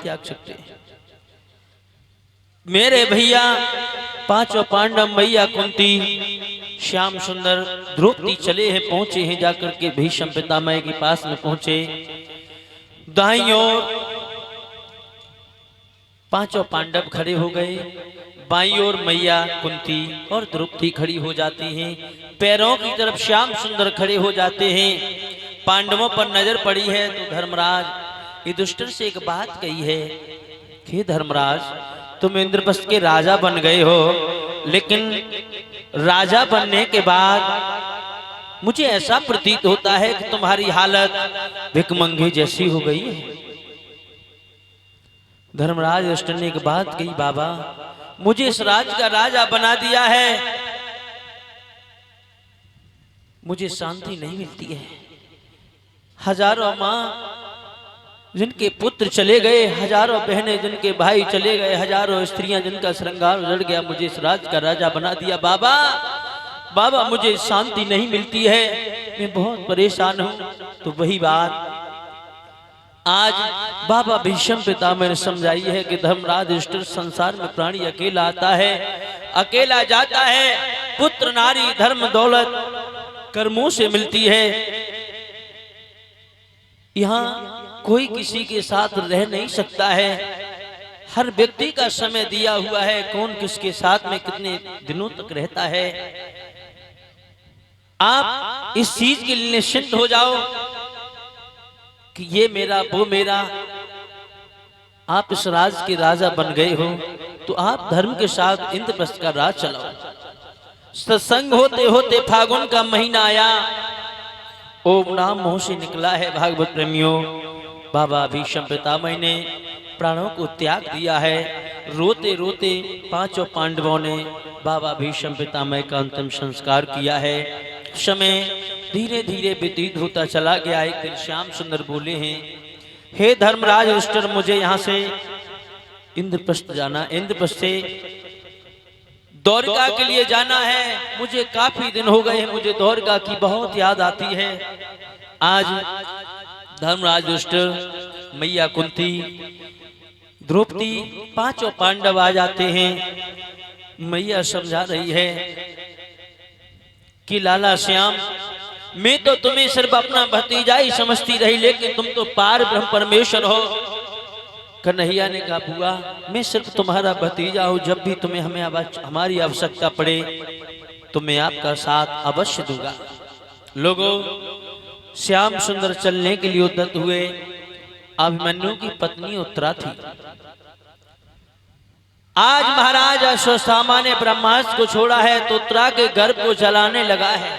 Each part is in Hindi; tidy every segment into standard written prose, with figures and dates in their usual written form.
त्याग सकते हैं। मेरे भैया पांचों पांडव, मैया कुंती, श्याम सुंदर, द्रौपदी चले हैं, पहुंचे हैं, जाकर के भीष्म पितामह के पास में पहुंचे। दाईं ओर पांचों पांडव खड़े हो गए, बाईं ओर मैया कुंती और द्रौपदी खड़ी हो जाती हैं। पैरों की तरफ श्याम सुंदर खड़े हो जाते हैं। पांडवों पर नजर पड़ी है तो धर्मराज युधिष्ठिर से एक बात कही है कि धर्मराज, तुम इंद्रप्रस्थ के राजा बन गए हो, लेकिन राजा बनने के बाद मुझे ऐसा प्रतीत होता है कि तुम्हारी हालत भिखमंगे जैसी हो गई है। धर्मराज युधिष्ठिर ने एक बात कही, बाबा मुझे इस राज्य का राजा बना दिया है, मुझे शांति नहीं मिलती है। हजारों माँ जिनके पुत्र चले गए, हजारों बहनें जिनके भाई चले गए, हजारों स्त्रियां जिनका श्रृंगार उजड़ गया, मुझे इस राज्य का राजा बना दिया। बाबा बाबा मुझे शांति नहीं मिलती है, मैं बहुत परेशान हूं। तो वही बात आज बाबा भीष्म पितामह ने समझाई है कि धर्मराज युधिष्ठिर, संसार में प्राणी अकेला आता है, अकेला जाता है। पुत्र नारी धर्म दौलत कर्मों से मिलती है। यहाँ कोई किसी के साथ रह नहीं सकता है। हर व्यक्ति का समय दिया हुआ है, कौन किसके साथ में कितने दिनों तक रहता है। आप इस चीज के लिए निश्चिंत हो जाओ कि ये मेरा वो मेरा। आप इस राज के राजा बन गए हो तो आप धर्म के साथ इंद्रप्रस्थ का राज चलाओ। सत्संग होते होते फागुन का महीना आया, ओम नाम मुंह से निकला है। भागवत प्रेमियों, बाबा भीष्म पितामह ने प्राणों को त्याग दिया है। रोते रोते पांचों पांडवों ने बाबा भीष्म पितामह का अंतिम संस्कार किया है। समय धीरे धीरे व्यतीत होता चला गया। एक दिन श्याम सुंदर बोले हैं, हे धर्मराज युधिष्ठिर, मुझे यहाँ से इंद्रप्रस्थ जाना, इंद्रप्रस्थ से द्वारका के लिए जाना है। मुझे काफी दिन हो गए हैं, मुझे द्वारका की बहुत याद आती है। आज धर्मराज युधिष्ठिर, मैया कुंती, द्रौपदी, पांचों पांडव आ जाते हैं। मैया समझा रही है कि लाला श्याम, मैं तो तुम्हें सिर्फ अपना भतीजा ही समझती रही, लेकिन तुम तो पार ब्रह्म परमेश्वर हो। कन्हैया ने कहा, बुआ मैं सिर्फ तुम्हारा भतीजा हूं, जब भी तुम्हें हमारी आवश्यकता पड़े तो मैं आपका साथ अवश्य दूंगा। लोगों, श्याम सुंदर चलने के लिए उद्यत हुए। अभिमन्यु की पत्नी उत्तरा थी। आज महाराज अश्वत्थामा ने ब्रह्मास्त्र को छोड़ा है तो उत्तरा के गर्भ को जलाने लगा है।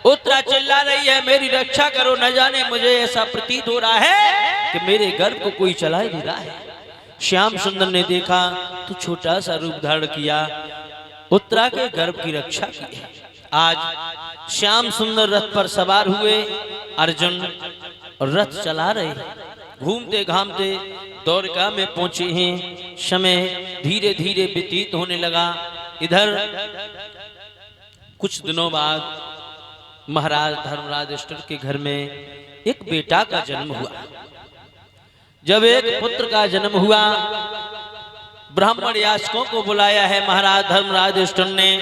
उत्तरा चिल्ला रही है, मेरी रक्षा करो, न जाने मुझे ऐसा प्रतीत हो रहा है कि मेरे गर्भ को कोई चला ही नहीं रहा है। श्याम सुंदर ने देखा तो छोटा सा रूप धारण किया, उत्तरा के गर्भ की रक्षा की है। आज श्याम सुंदर रथ पर सवार हुए, अर्जुन रथ चला रहे हैं। घूमते घामते द्वारका में पहुंचे हैं। समय धीरे धीरे व्यतीत होने लगा। इधर कुछ दिनों बाद महाराज धर्मराज युधिष्ठिर के घर में एक बेटा का जन्म हुआ। जब एक पुत्र का जन्म हुआ, ब्राह्मण याचकों को बुलाया है महाराज धर्मराज युधिष्ठिर ने,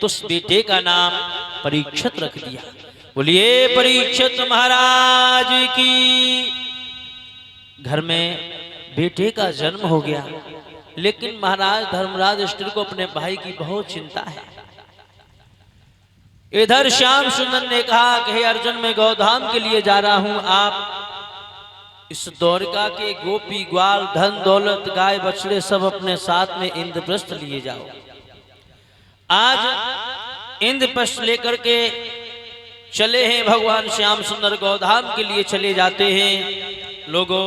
तो उस बेटे का नाम परीक्षित रख दिया। बोलिए परीक्षित महाराज की। घर में बेटे का जन्म हो गया, लेकिन महाराज धर्मराज युधिष्ठिर को अपने भाई की बहुत चिंता है। इधर श्याम सुंदर ने कहा कि हे अर्जुन, मैं गौधाम के लिए जा रहा हूं, आप इस द्वारका के गोपी ग्वाल धन दौलत गाय बछड़े सब अपने साथ में इंद्रप्रस्थ लिए जाओ। आज इंद्रप्रस्थ लेकर के चले हैं भगवान श्याम सुंदर, गौधाम के लिए चले जाते हैं। लोगों,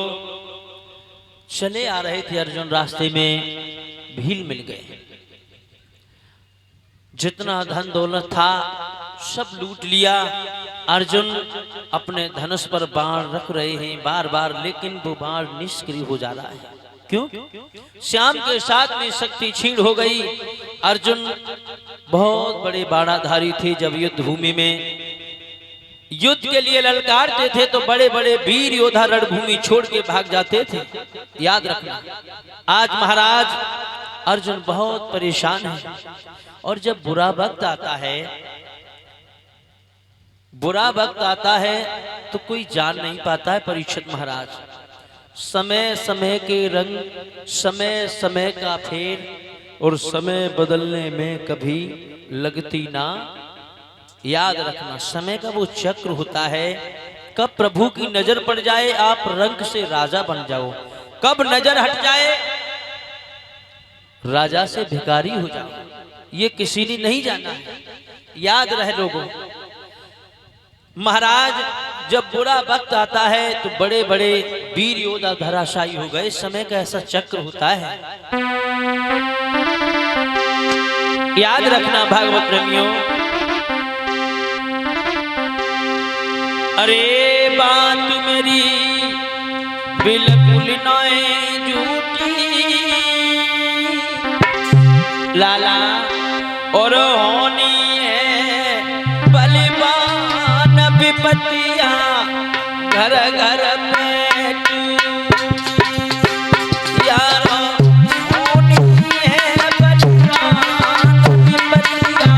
चले आ रहे थे अर्जुन, रास्ते में भील मिल गए। जितना धन दौलत था सब लूट लिया। अर्जुन अपने धनुष पर बाण रख रहे हैं बार बार, लेकिन वो बाण निष्क्रिय हो जा रहा है। क्यों? श्याम के साथ में शक्ति छीण हो गई। अर्जुन बहुत बड़े बाणाधारी थे। जब युद्ध भूमि में युद्ध के लिए ललकारते थे तो बड़े बड़े वीर योद्धा रणभूमि छोड़ के भाग जाते थे। याद रखना, आज महाराज अर्जुन बहुत परेशान है और जब बुरा वक्त आता है, बुरा वक्त आता है तो कोई जान नहीं पाता है। परीक्षित महाराज, समय समय के रंग, समय समय का फेर और समय बदलने में कभी लगती ना। याद रखना, समय का वो चक्र होता है, कब प्रभु की नजर पड़ जाए आप रंक से राजा बन जाओ, कब नजर हट जाए राजा से भिखारी हो जाओ, ये किसी ने नहीं जाना है। याद रहे लोगों, महाराज जब बुरा वक्त आता है तो बड़े बड़े वीर योद्धा धराशायी हो गए। समय का ऐसा चक्र होता है। याद रखना भागवत प्रेमियों, अरे बात मेरी बिल्कुल नए झूठी लाला और होनी है बलिवान विपत्तियां घर घर में यारो होनी है बलिवान विपत्तियां।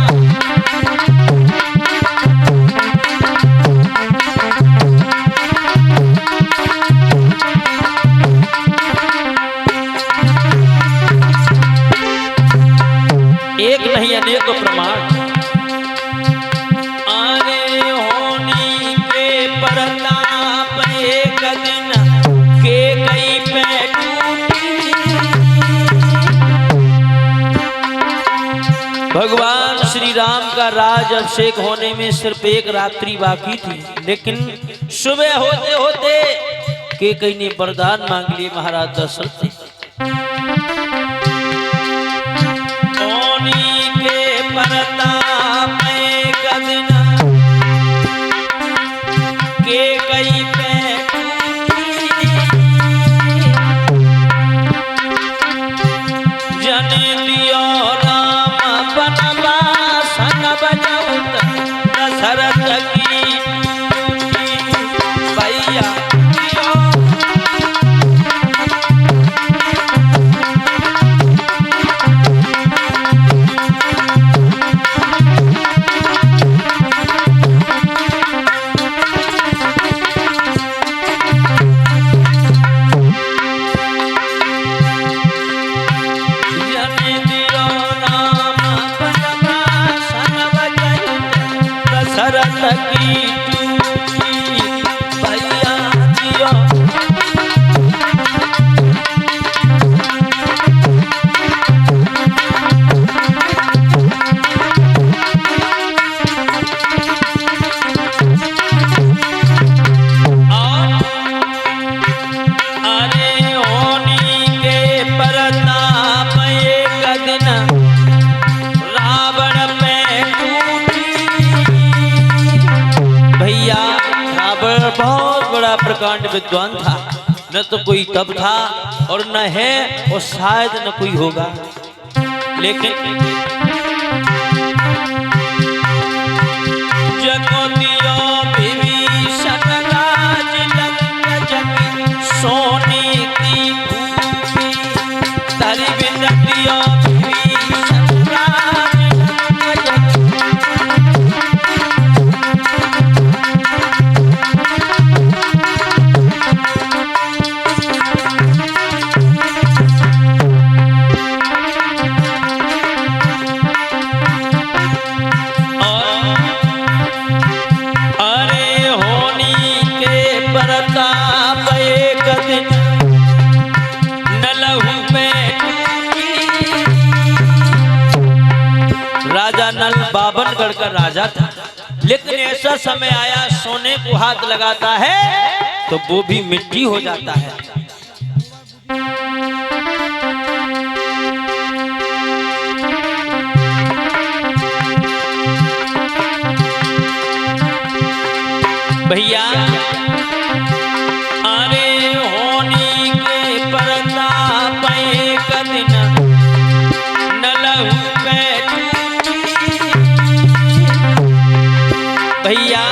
एक नहीं अनेकों प्रमाण आने होनी के प्रताप एक दिन के कई पे टूटी। भगवान श्री राम का राज अभिषेक होने में सिर्फ एक रात्रि बाकी थी, लेकिन सुबह होते होते के कई ने वरदान मांग लिए महाराज दशरथ से। प्रताप एक दिन के कई पे जन दियो राम बनवास न बजौत दशरथ की भैया प्रकांड विद्वान था, न तो कोई तब था और न है और शायद न कोई होगा। लेकिन जगोदियो विभीषण राज लंक जगी सोने की भूमि तारी बिंदियो विभीषण राज लंक जगी। राजा नल बाबनगढ़ का राजा था, लेकिन ऐसा समय आया सोने को हाथ लगाता है तो वो भी मिट्टी हो जाता है। भैया अरे होनी के प्रताप एक दिन न लहू पे भैया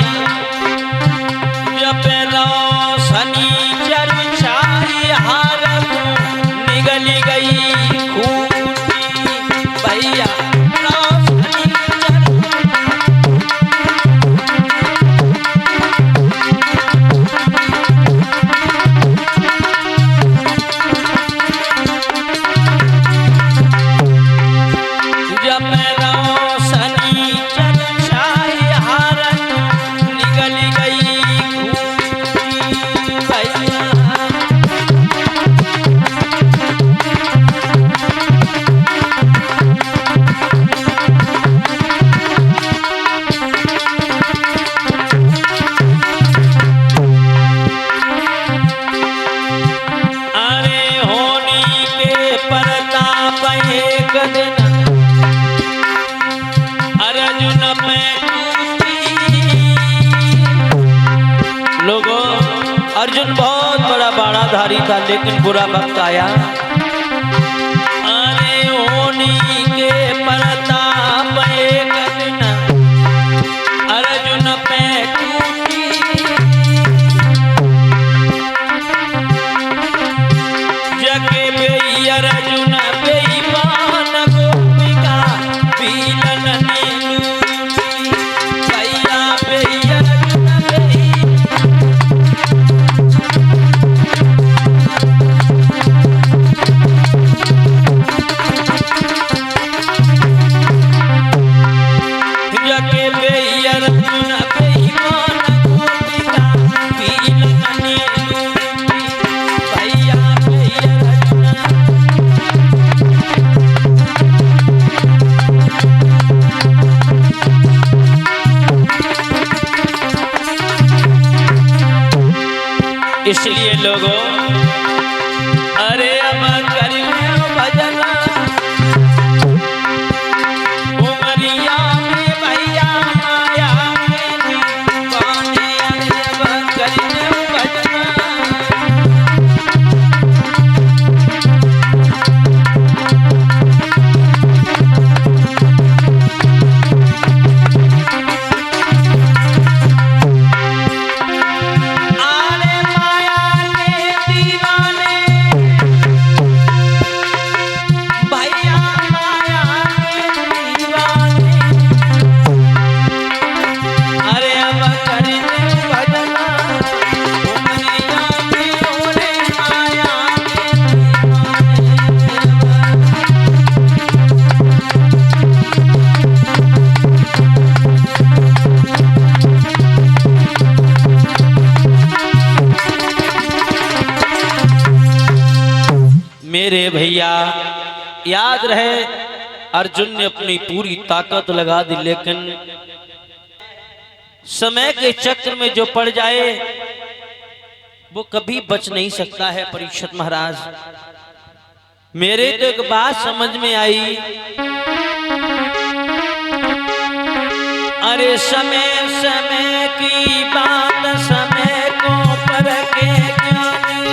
प्रताप एक दिन अर्जुन में लोगों, अर्जुन बहुत बड़ा बाणाधारी था, लेकिन बुरा वक्त आया। अरे होनी के प्रताप एक दिन अर्जुन पे टूटी, जगे बेई अर्जुन बेईमान गोपिका पीलन ने लूटी, भैया बेई अर्जुन बेई। जगे बेई अर्जुन बेईमान गोपिका पीलन ने लूटी, भैया बेई अर्जुन। इसलिए लोगों, अरे अब करिए भजन उमरिया में भैया माया के दीवाने, अरे अब करिए भजन। आरे माया के दीवाने, भैया माया के दीवाने, अरे अब करिए भजन उमरिया में ओरे माया के मेरे भैया। याद रहे, अर्जुन ने अपनी पूरी ताकत लगा दी, लेकिन समय के चक्र में जो पड़ जाए वो कभी बच नहीं सकता है। परीक्षित महाराज, मेरे तो एक बात समझ में आई, अरे समय समय की बात समय को परखे ज्ञानी,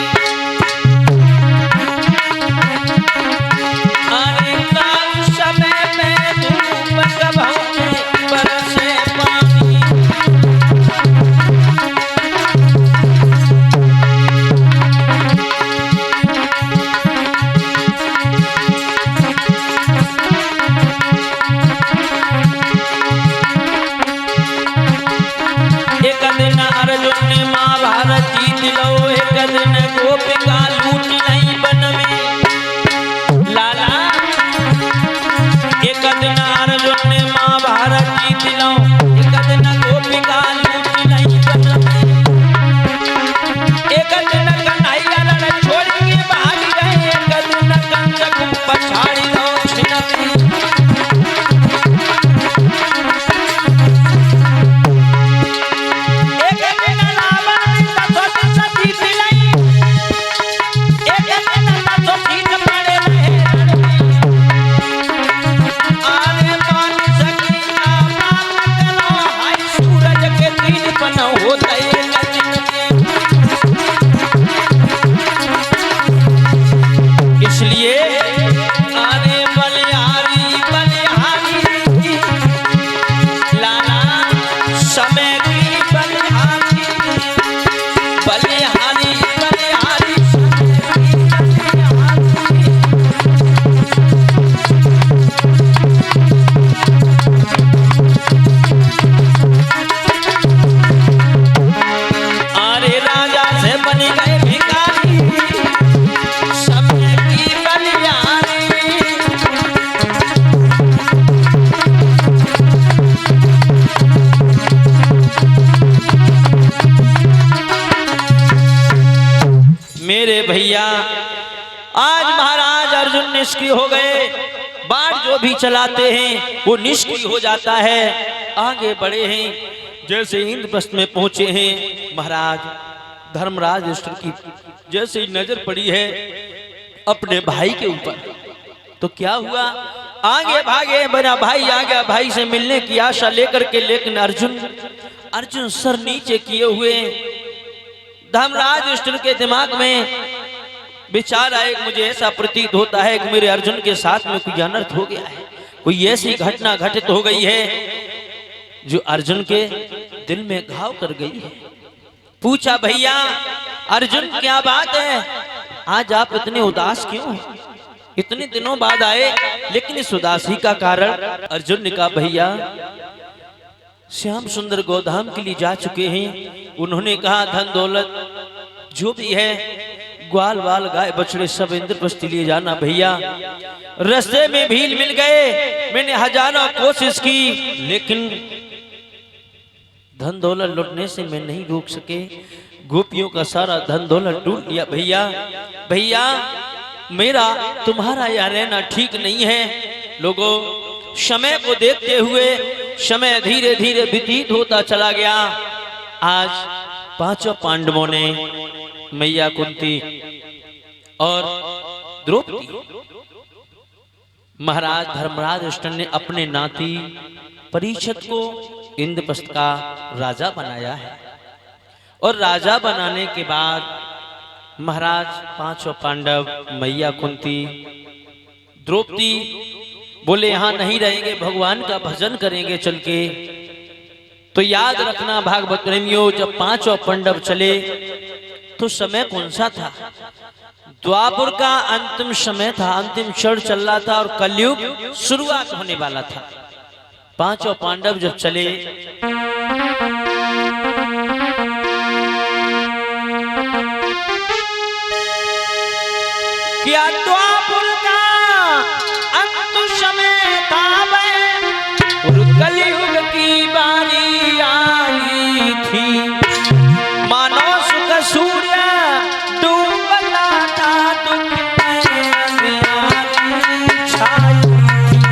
अरे काल समय में धूप कभौने बरसे पानी। एक दिन अर्जुन ने महाभारत जीत लो, एक दिन गोपिका लूट नहीं बन में लाला। एक दिन अर्जुन ने महाभारत जीत लो, एक दिन गोपिका लूट नहीं बन में, एक दिन कन्हैया रण छोड़ के भाग गए, एक दिन कंचक पछाड़ी लो छिन में। इसलिए आने बलिहारी बलिहारी लाला, समय की बलिहारी बलिहारी बलिहारी, अरे राजा से बन गए भिखारी, समय की बलिहारी। मेरे भैया, आज महाराज अर्जुन निष्क्रिय हो गए। बाण जो भी चलाते हैं वो निष्क्रिय हो जाता है। आगे बढ़े हैं, जैसे इंद्रप्रस्थ में पहुंचे हैं, महाराज धर्मराज युधिष्ठिर की जैसे ही नजर पड़ी है, अपने भाई के ऊपर। तो क्या हुआ, आगे भागे, बड़ा भाई आ गया भाई से मिलने की आशा लेकर के, लेकिन अर्जुन सर नीचे किए हुए। धर्मराज युधिष्ठिर के दिमाग में विचार आए, मुझे ऐसा प्रतीत होता है कि मेरे अर्जुन के साथ में कोई अनर्थ हो गया है, कोई ऐसी घटना घटित हो गई है जो अर्जुन के दिल में घाव कर गई है। पूछा, भैया अर्जुन क्या बात है, आज आप इतने उदास क्यों हैं? इतने दिनों बाद आए, लेकिन इस उदासी का कारण? अर्जुन ने कहा, भैया श्याम सुंदर गोधाम के लिए जा चुके हैं। उन्होंने कहा, धन दौलत जो भी है, ग्वाल वाल गाय बछड़े सब इंद्रप्रस्थ लिए जाना। भैया रास्ते में भील मिल गए, मैंने हजारों कोशिश की, लेकिन धन दौलत लुटने से मैं नहीं रोक सके। गोपियों का सारा धन दौलत लूट लिया। भैया मेरा तुम्हारा यहाँ रहना ठीक नहीं है। लोगों, समय को देखते हुए समय धीरे धीरे व्यतीत होता चला गया। आज पांचों पांडवों ने, मैया कुंती और द्रौपदी, महाराज धर्मराज युधिष्ठिर ने अपने नाती परीक्षित को इंद्रप्रस्थ का राजा बनाया है। और राजा बनाने के बाद महाराज पांचों पांडव, मैया कुंती, द्रौपदी बोले यहाँ नहीं रहेंगे, भगवान का भजन करेंगे चल के। तो याद रखना भागवत प्रेमियों, जब पांचों पांडव चले तो समय कौन सा था? द्वापर का अंतिम समय था, अंतिम क्षण चल रहा था और कलयुग शुरुआत होने वाला था। पांचों पांडव जब चले, क्या द्वापर का अंतिम समय था और कलयुग की बारी आई थी। मानो सुख सूर्य डूबता था, दुख में अंधियारी छाई थी।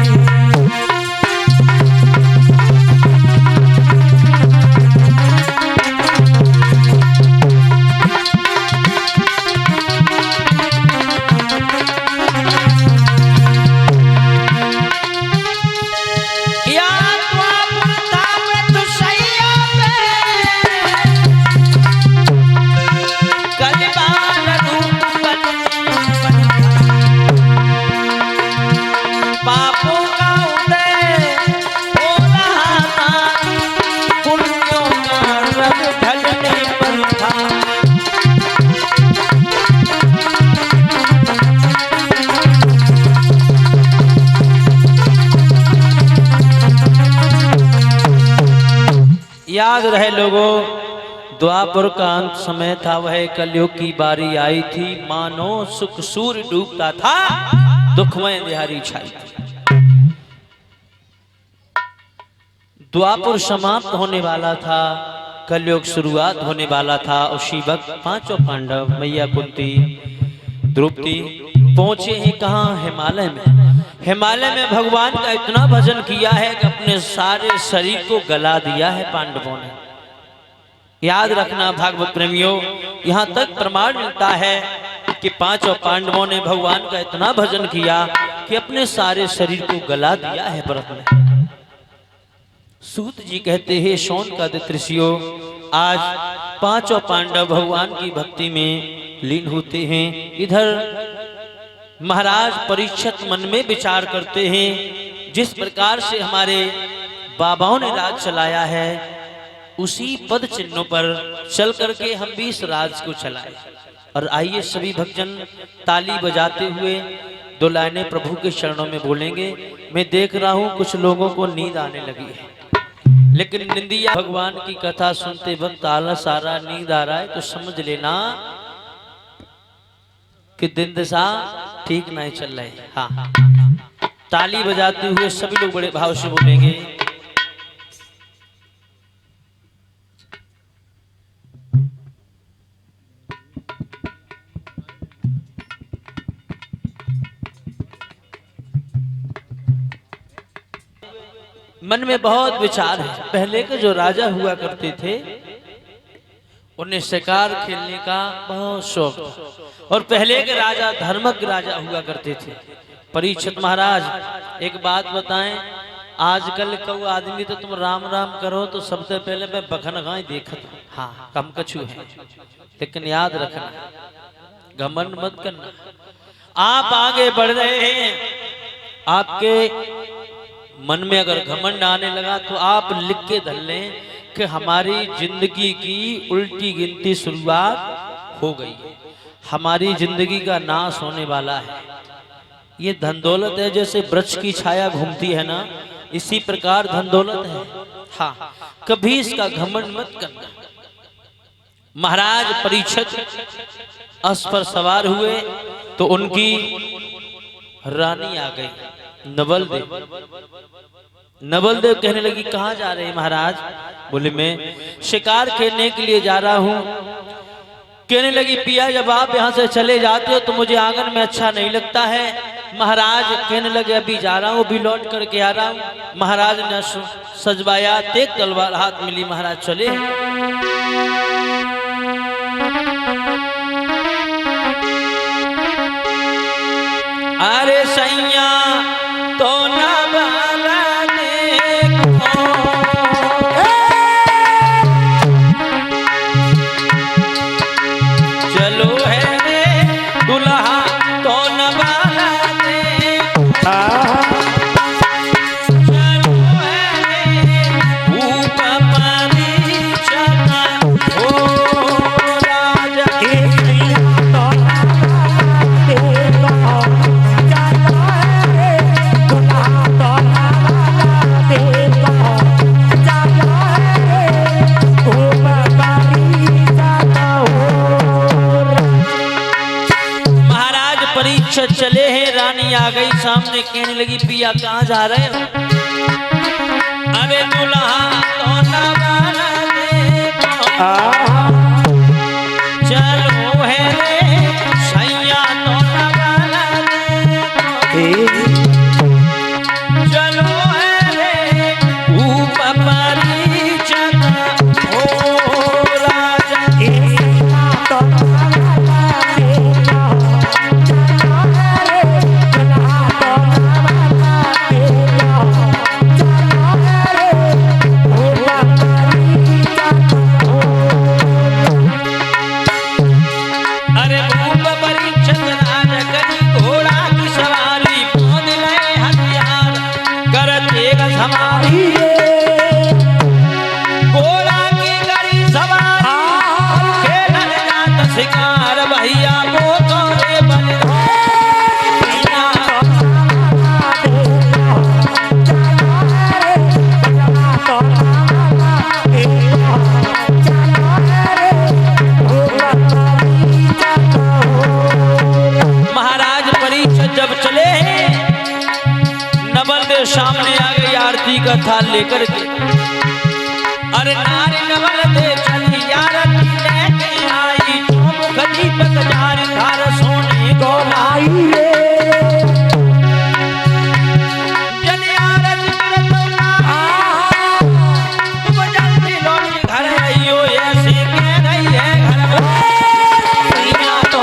याद रहे लोगों, द्वापर का अंत समय था, वह कलयुग की बारी आई थी। मानो सुख सूर्य डूबता था, दुखमय अंधियारी छाई थी। द्वापर समाप्त होने वाला था, कलयुग शुरुआत होने वाला था। उसी वक्त पांचों पांडव, मैया कुंती, द्रौपदी पहुंचे हैं कहाँ? हिमालय में। हिमालय में भगवान का इतना भजन किया है कि अपने सारे शरीर को गला दिया है पांडवों ने। याद रखना भागवत प्रेमियों, यहाँ तक प्रमाण मिलता है कि पांचों पांडवों ने भगवान का इतना भजन किया कि अपने सारे शरीर को गला दिया है व्रत में। सूत जी कहते हैं, शौन का ऋषियों, आज पांचों पांडव भगवान की भक्ति में लीन होते हैं। इधर महाराज परीक्षित मन में विचार करते हैं, जिस प्रकार से हमारे बाबाओं ने राज चलाया है, उसी पद चिन्हों पर चल करके हम भी इस राज को चलाएं। और आइए सभी भक्तजन ताली बजाते हुए दो लाइनें प्रभु के चरणों में बोलेंगे। मैं देख रहा हूं कुछ लोगों को नींद आने लगी है, लेकिन निंदिया भगवान की कथा सुनते वक्त आलस आ रहा, नींद आ रहा है, तो समझ लेना कि दिन दशा ठीक नहीं चल रही। हाँ, ताली बजाते हुए सभी लोग बड़े भाव से बोलेंगे। मन में बहुत विचार है। पहले के जो राजा हुआ करते थे, उन्हें शिकार खेलने का बहुत शौक था। और पहले के राजा धर्मज्ञ राजा हुआ करते थे। परीक्षित महाराज एक बात बताएं, आजकल कऊ आदमी तो तुम राम राम करो तो सबसे पहले मैं बखन गाय देखत हूं, हाँ कम कछु है, लेकिन याद रखना घमंड मत करना। आप आगे बढ़ रहे हैं, आपके मन में अगर घमंड आने लगा तो आप लिख के धर लें कि हमारी जिंदगी की उल्टी गिनती शुरुआत हो गई है, हमारी जिंदगी का नाश होने वाला है। ये धन दौलत है, जैसे वृक्ष की छाया घूमती है ना, इसी प्रकार धन दौलत है। हाँ, कभी इसका घमंड मत करना। महाराज परीक्षित अश्व पर सवार हुए तो उनकी रानी आ गई, नवलदेव कहने लगी कहाँ जा रहे हैं महाराज? बोले मैं शिकार खेलने के लिए जा रहा हूँ। कहने लगी पिया जब आप यहाँ से चले जाते हो तो मुझे आंगन में अच्छा नहीं लगता है। महाराज कहने लगे अभी जा रहा हूँ, अभी लौट करके आ रहा हूँ। महाराज ने सजवाया, तेज तलवार हाथ मिली, महाराज चले। अरे सैया तो ना बाला देखो, चलो है रे दुल्हा तो न बाला देखो, चलो है रे ऊपर पानी चला हो राजा के तो परीक्षित चले हैं। रानी आ गई सामने, कहने लगी पिया कहाँ जा रहे हो? अरे दुल्हा तो ना बाला देखो, चलो है रे सैया तो ना बाला देखो, चलो है रे ऊपर परी चला हो राजा तो सामने आ गई आरती का थाल लेकर के। अरे नारी नवल दे चली आरती लेके आई, चौमुख दीपक जार धार सोने को लाई जली आरती तुम जल्दी लौट घर आइयो, ऐसे कह रही है घर तो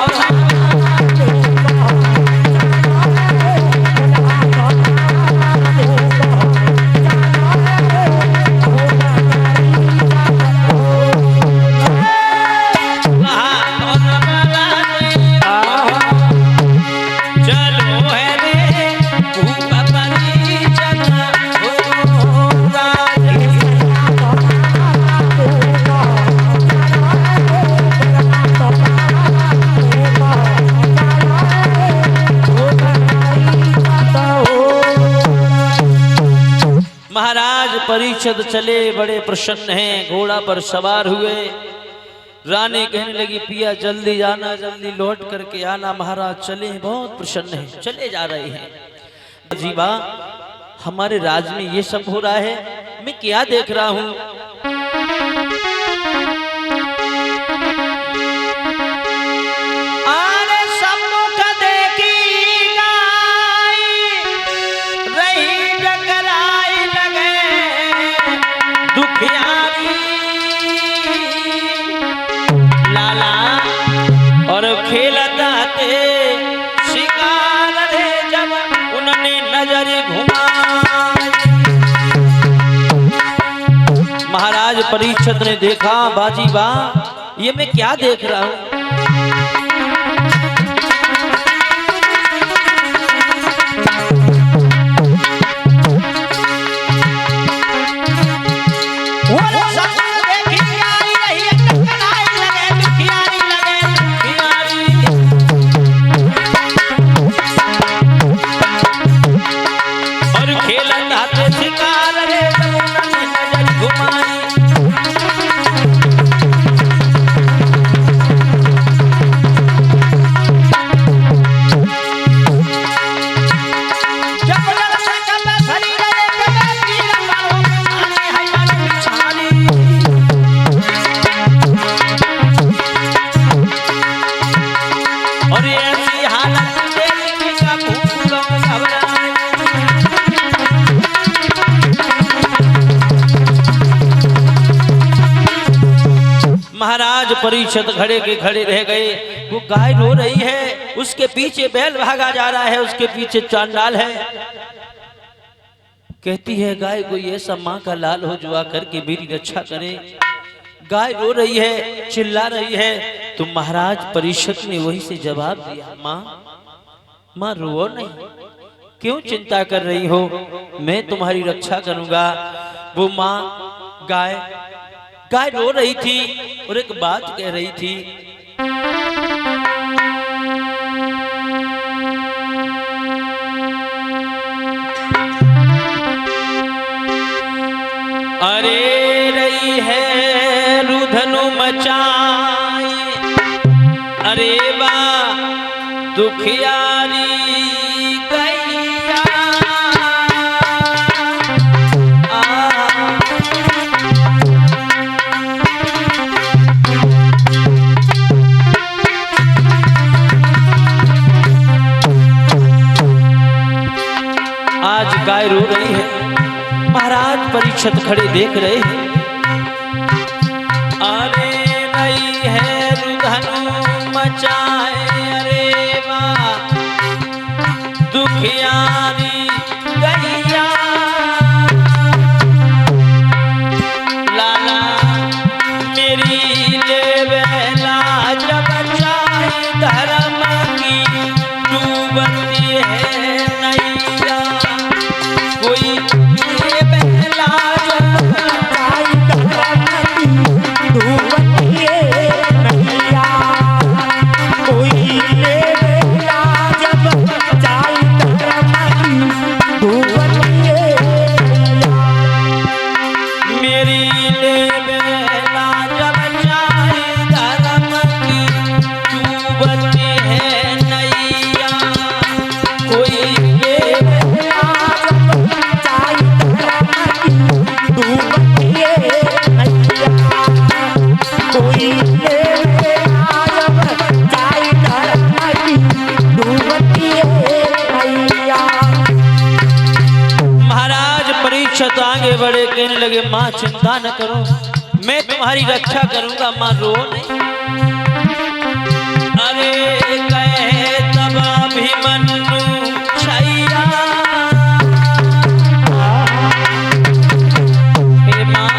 परीक्षित चले, बड़े प्रसन्न हैं, घोड़ा पर सवार हुए। रानी कहने लगी पिया जल्दी जाना, जल्दी लौट करके आना। महाराज चले, बहुत प्रसन्न हैं, चले जा रहे हैं। जीवा हमारे राज में ये सब हो रहा है, मैं क्या देख रहा हूँ? लाला और खेलता परीक्षित ने देखा, बाजी वाह, ये मैं क्या देख रहा हूं। महाराज परीक्षित खड़े के खड़े रह गए। वो गाय रो रही है, उसके पीछे बैल भागा जा रहा है, उसके पीछे चांडाल है। कहती है गाय कोई ऐसा माँ का लाल हो जो आकर के मेरी रक्षा करे। गाय रो रही है, चिल्ला रही है। तो महाराज परीक्षित ने वही से जवाब दिया, माँ रो नहीं, क्यों चिंता कर रही हो, मैं तुम्हारी रक्षा करूंगा। वो माँ गाय रो रही थी और एक बात कह रही थी, अरे रही है रुधनु मचाए, अरे बा दुखियारी गाय रो रही है। महाराज परीक्षित खड़े देख रहे हैं। अरे नहीं है रुधनु मचाए, अरे वाह दुखियारी गैया, लाला मेरी लेवेला जब चाहे धर्म की डूबती है नैया, कोई ये पहला जब चाहे धर्म की डूबती है नैया, कोई ये पहला जब चाहे धर्म की डूबती है नैया, मेरी लेवेला जब चाहे धर्म की डूबती है नैया, कोई ये आगे बढ़े, कहने लगे माँ चिंता न करो, मैं तुम्हारी रक्षा करूंगा, माँ रो नहीं। अरे कहे तब अभिमन्यु छैया, हे माँ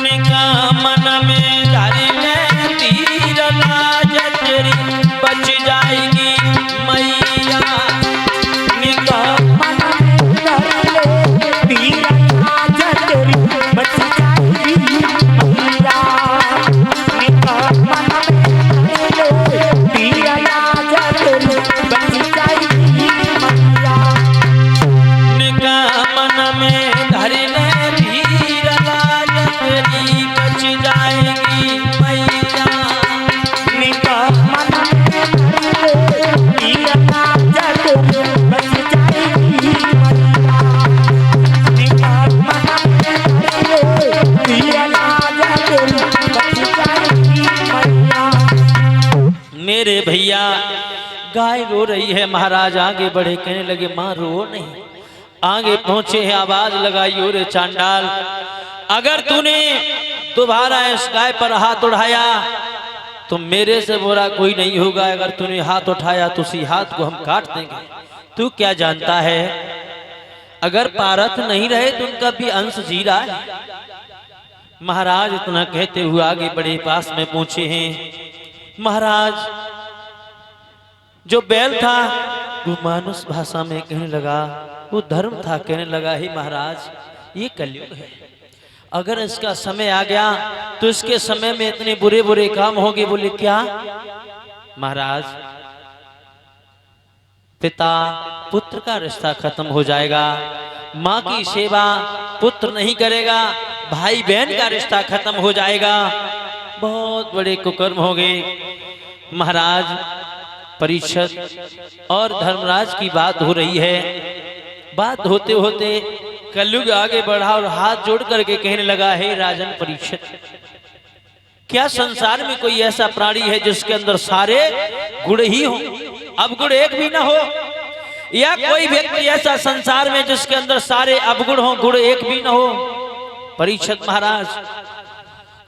निकामन में धारी में तीर लाजरी बच जाएगी मैया, निकामन मेरे भैया गाय रो रही है। महाराज आगे बढ़े, कहने लगे माँ रो नहीं। आगे पहुंचे हैं, आवाज लगाई, ओरे चांडाल अगर तूने दोबारा इस गाय पर हाथ उठाया तो मेरे से बुरा कोई नहीं होगा, अगर तूने हाथ उठाया तो उसी हाथ को हम काट देंगे। तू क्या जानता है अगर पारथ नहीं रहे तो उनका भी अंश जी रहा है। महाराज इतना कहते हुए आगे बड़े, पास में पूछे हैं। महाराज जो बैल था वो मानुष भाषा में कहने लगा, वो धर्म था, कहने लगा हे महाराज ये कलयुग है, अगर इसका समय आ गया तो इसके समय में इतने बुरे बुरे काम होंगे। बोले क्या? महाराज पिता पुत्र का रिश्ता खत्म हो जाएगा, माँ की सेवा पुत्र नहीं करेगा, भाई बहन का रिश्ता खत्म हो जाएगा, बहुत बड़े कुकर्म हो गए। महाराज परीक्षित और धर्मराज की बात हो रही है। बात होते होते कलयुग आगे बढ़ा और हाथ जोड़ करके कहने लगा, हे राजन परीक्षित, क्या संसार में कोई ऐसा प्राणी है जिसके अंदर सारे गुण ही हो, अवगुण एक भी ना हो? या कोई व्यक्ति ऐसा संसार में जिसके अंदर सारे अवगुण हो, गुण एक भी ना हो? परीक्षित महाराज,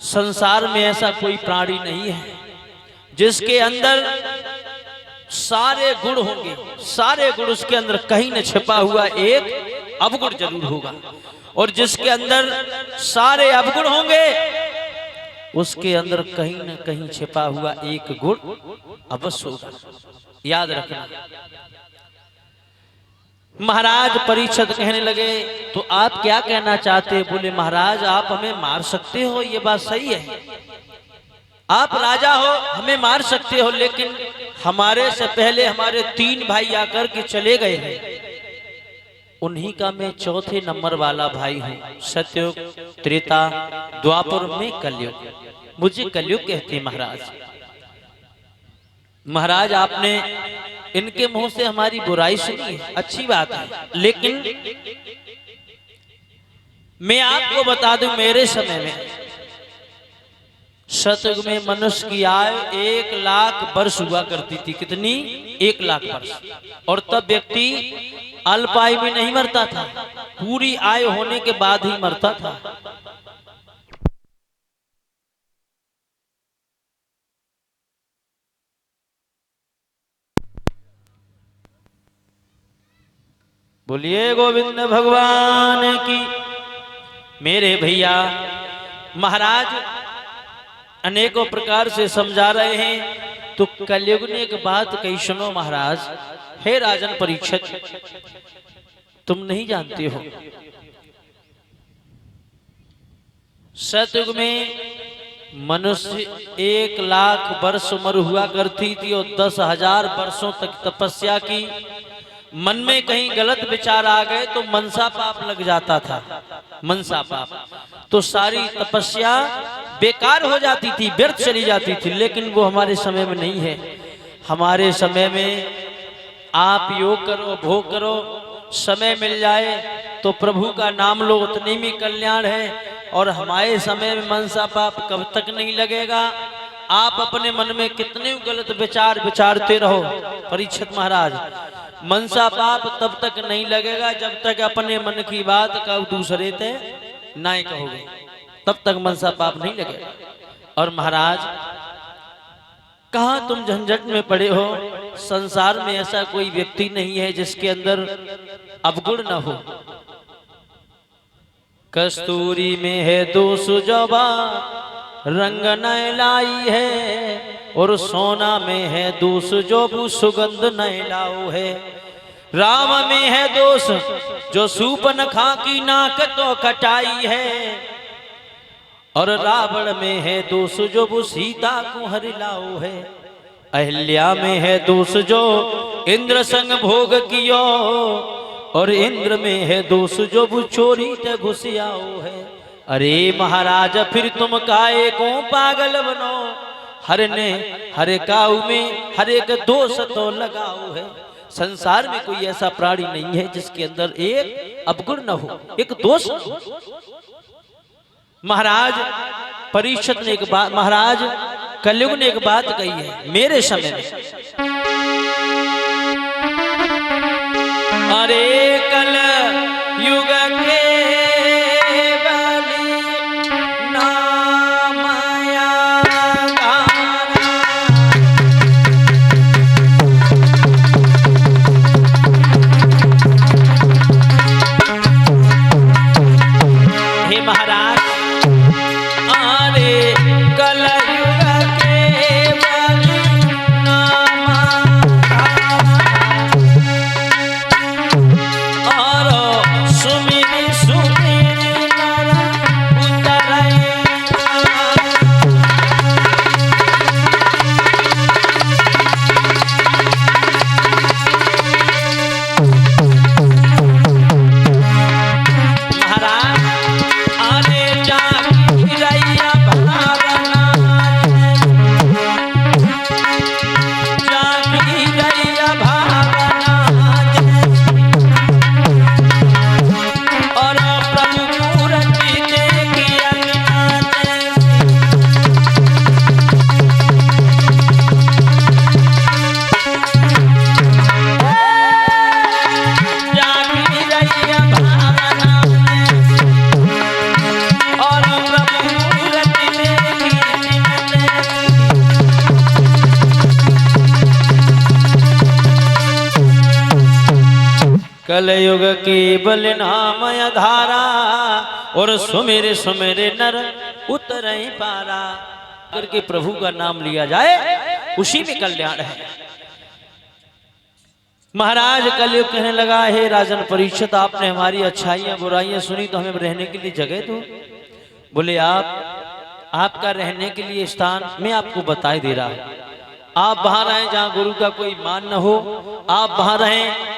संसार में ऐसा कोई प्राणी नहीं है जिसके अंदर सारे गुण होंगे, सारे गुण उसके अंदर कहीं न छिपा हुआ एक अवगुण जरूर होगा, और जिसके अंदर सारे अवगुण होंगे उसके अंदर कहीं न कहीं छिपा हुआ एक गुण अवश्य होगा, याद रखना। महाराज परीक्षित कहने लगे, तो आप क्या कहना चाहते? बोले महाराज आप हमें मार सकते हो, ये बात सही है, आप राजा हो हमें मार सकते हो, लेकिन हमारे से पहले हमारे 3 भाई आकर के चले गए हैं, उन्हीं का मैं चौथे नंबर वाला भाई हूँ। सतयुग, त्रेता, द्वापर में कलयुग, मुझे कलयुग कहते हैं महाराज। महाराज आपने इनके मुंह से हमारी बुराई सुनी है, अच्छी बात है, लेकिन मैं आपको बता दूं मेरे समय में सतयुग में मनुष्य की आयु 1 लाख वर्ष हुआ करती थी। कितनी? 1 लाख वर्ष। और तब व्यक्ति अल्पायु में नहीं मरता था, पूरी आयु होने के बाद ही मरता था। बोलिए गोविंद भगवान की। मेरे भैया महाराज अनेकों प्रकार से समझा रहे हैं, तो कलयुग ने एक बात कही, सुनो महाराज। हे राजन परीक्षित, तुम नहीं जानते हो सतयुग में मनुष्य 1 लाख वर्ष उम्र हुआ करती थी और 10,000 वर्षों तक तपस्या की। मन में कहीं गलत विचार आ गए तो मनसा पाप लग जाता था, मनसा पाप, तो सारी तपस्या बेकार हो जाती थी, व्यर्थ चली जाती थी। लेकिन वो हमारे समय में नहीं है। हमारे समय में आप योग करो, भोग करो, समय मिल जाए तो प्रभु का नाम लो, उतने में कल्याण है। और हमारे समय में मनसा पाप कब तक नहीं लगेगा? आप अपने मन में कितने गलत विचार विचारते रहो परीक्षित महाराज, मनसा पाप तब तक नहीं लगेगा जब तक अपने मन की बात का दूसरे ते नहीं कहोगे, तब तक मनसा पाप नहीं लगेगा। और महाराज कहाँ तुम झंझट में पड़े हो? संसार में ऐसा कोई व्यक्ति नहीं है जिसके अंदर अवगुण न हो। कस्तूरी में है दोष जबा रंग न लाई है, और सोना में है दोष जो वो सुगंध न लाओ है। राम में है दोष जो सूपनखा की नाक तो कटाई है, और रावण में है दोष जो वो सीता को हरिलाओ है। अहिल्या में है दोष जो इंद्र संग भोग कियो, और इंद्र में है दोष जो वो चोरी ते घुसियाओ है। अरे महाराज फिर तुम काहे को पागल बनो, हर ने हर काऊ में हर एक दोष तो लगाओ है। संसार में कोई ऐसा प्राणी नहीं है जिसके अंदर एक अवगुण न हो, एक दोष न हो। महाराज परीक्षित ने एक बात, महाराज कलयुग ने एक बात कही है मेरे समय में। अरे कल युग के कलयुग केवल नाम आधारा और सुमेरे सुमेरे नर उतर पारा। करके प्रभु का नाम लिया जाए उसी में कल्याण है। महाराज कलयुग कहने लगा, हे राजन परीक्षित, आपने हमारी अच्छाइयां बुराइयां सुनी तो हमें रहने के लिए जगह दो। बोले आपका रहने के लिए स्थान मैं आपको बताए दे रहा हूं। आप वहां रहें जहां गुरु का कोई मान न हो, आप वहां रहें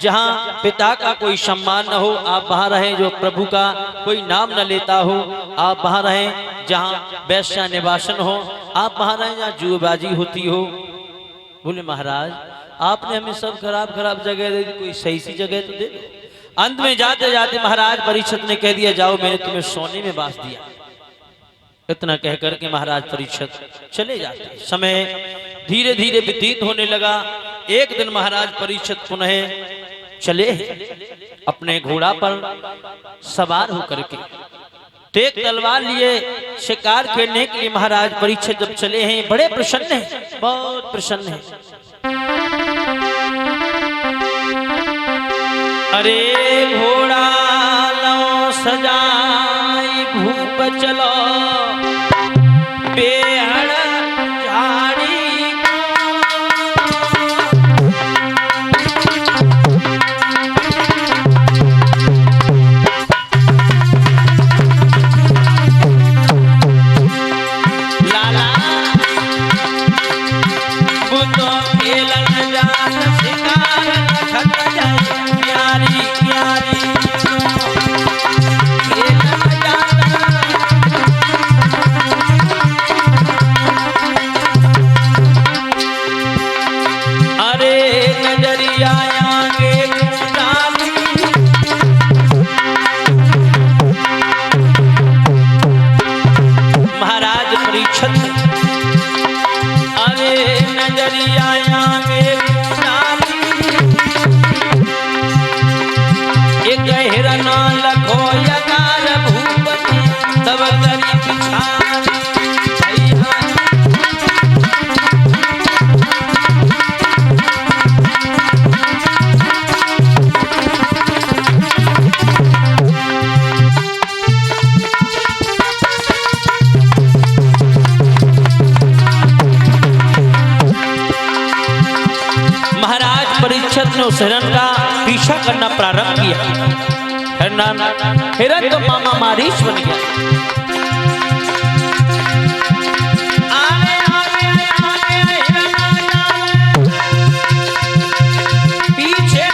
जहां पिता का कोई सम्मान न हो, आप वहां रहें जो प्रभु का कोई नाम न लेता हो, आप वहां रहें जहां वैश्या निवासन हो, आप वहां रहें जहां जुएबाजी होती हो। बोले महाराज आपने हमें सब खराब खराब जगह दे दी, कोई सही सी जगह तो दे दो। अंत में जाते जाते महाराज परीक्षित ने कह दिया, जाओ मैंने तुम्हें सोने में बांस दिया। इतना कह करके महाराज परीक्षित चले जाते। समय धीरे धीरे व्यतीत होने लगा। एक दिन महाराज परीक्षित पुनः चले अपने घोड़ा पर सवार होकर के, तेज तलवार लिए शिकार खेलने के लिए महाराज परीक्षित जब चले हैं, बड़े प्रसन्न हैं, बहुत प्रसन्न हैं। अरे घोड़ा लो सजाई भूप चलो बेहड़ झाड़ी लाला बुतो खेलन जान शिकार खत जाए प्यारी प्यारी उस हिरण का पीछा करना प्रारंभ किया। हिरण तो मामा मारीच बन गया। पीछे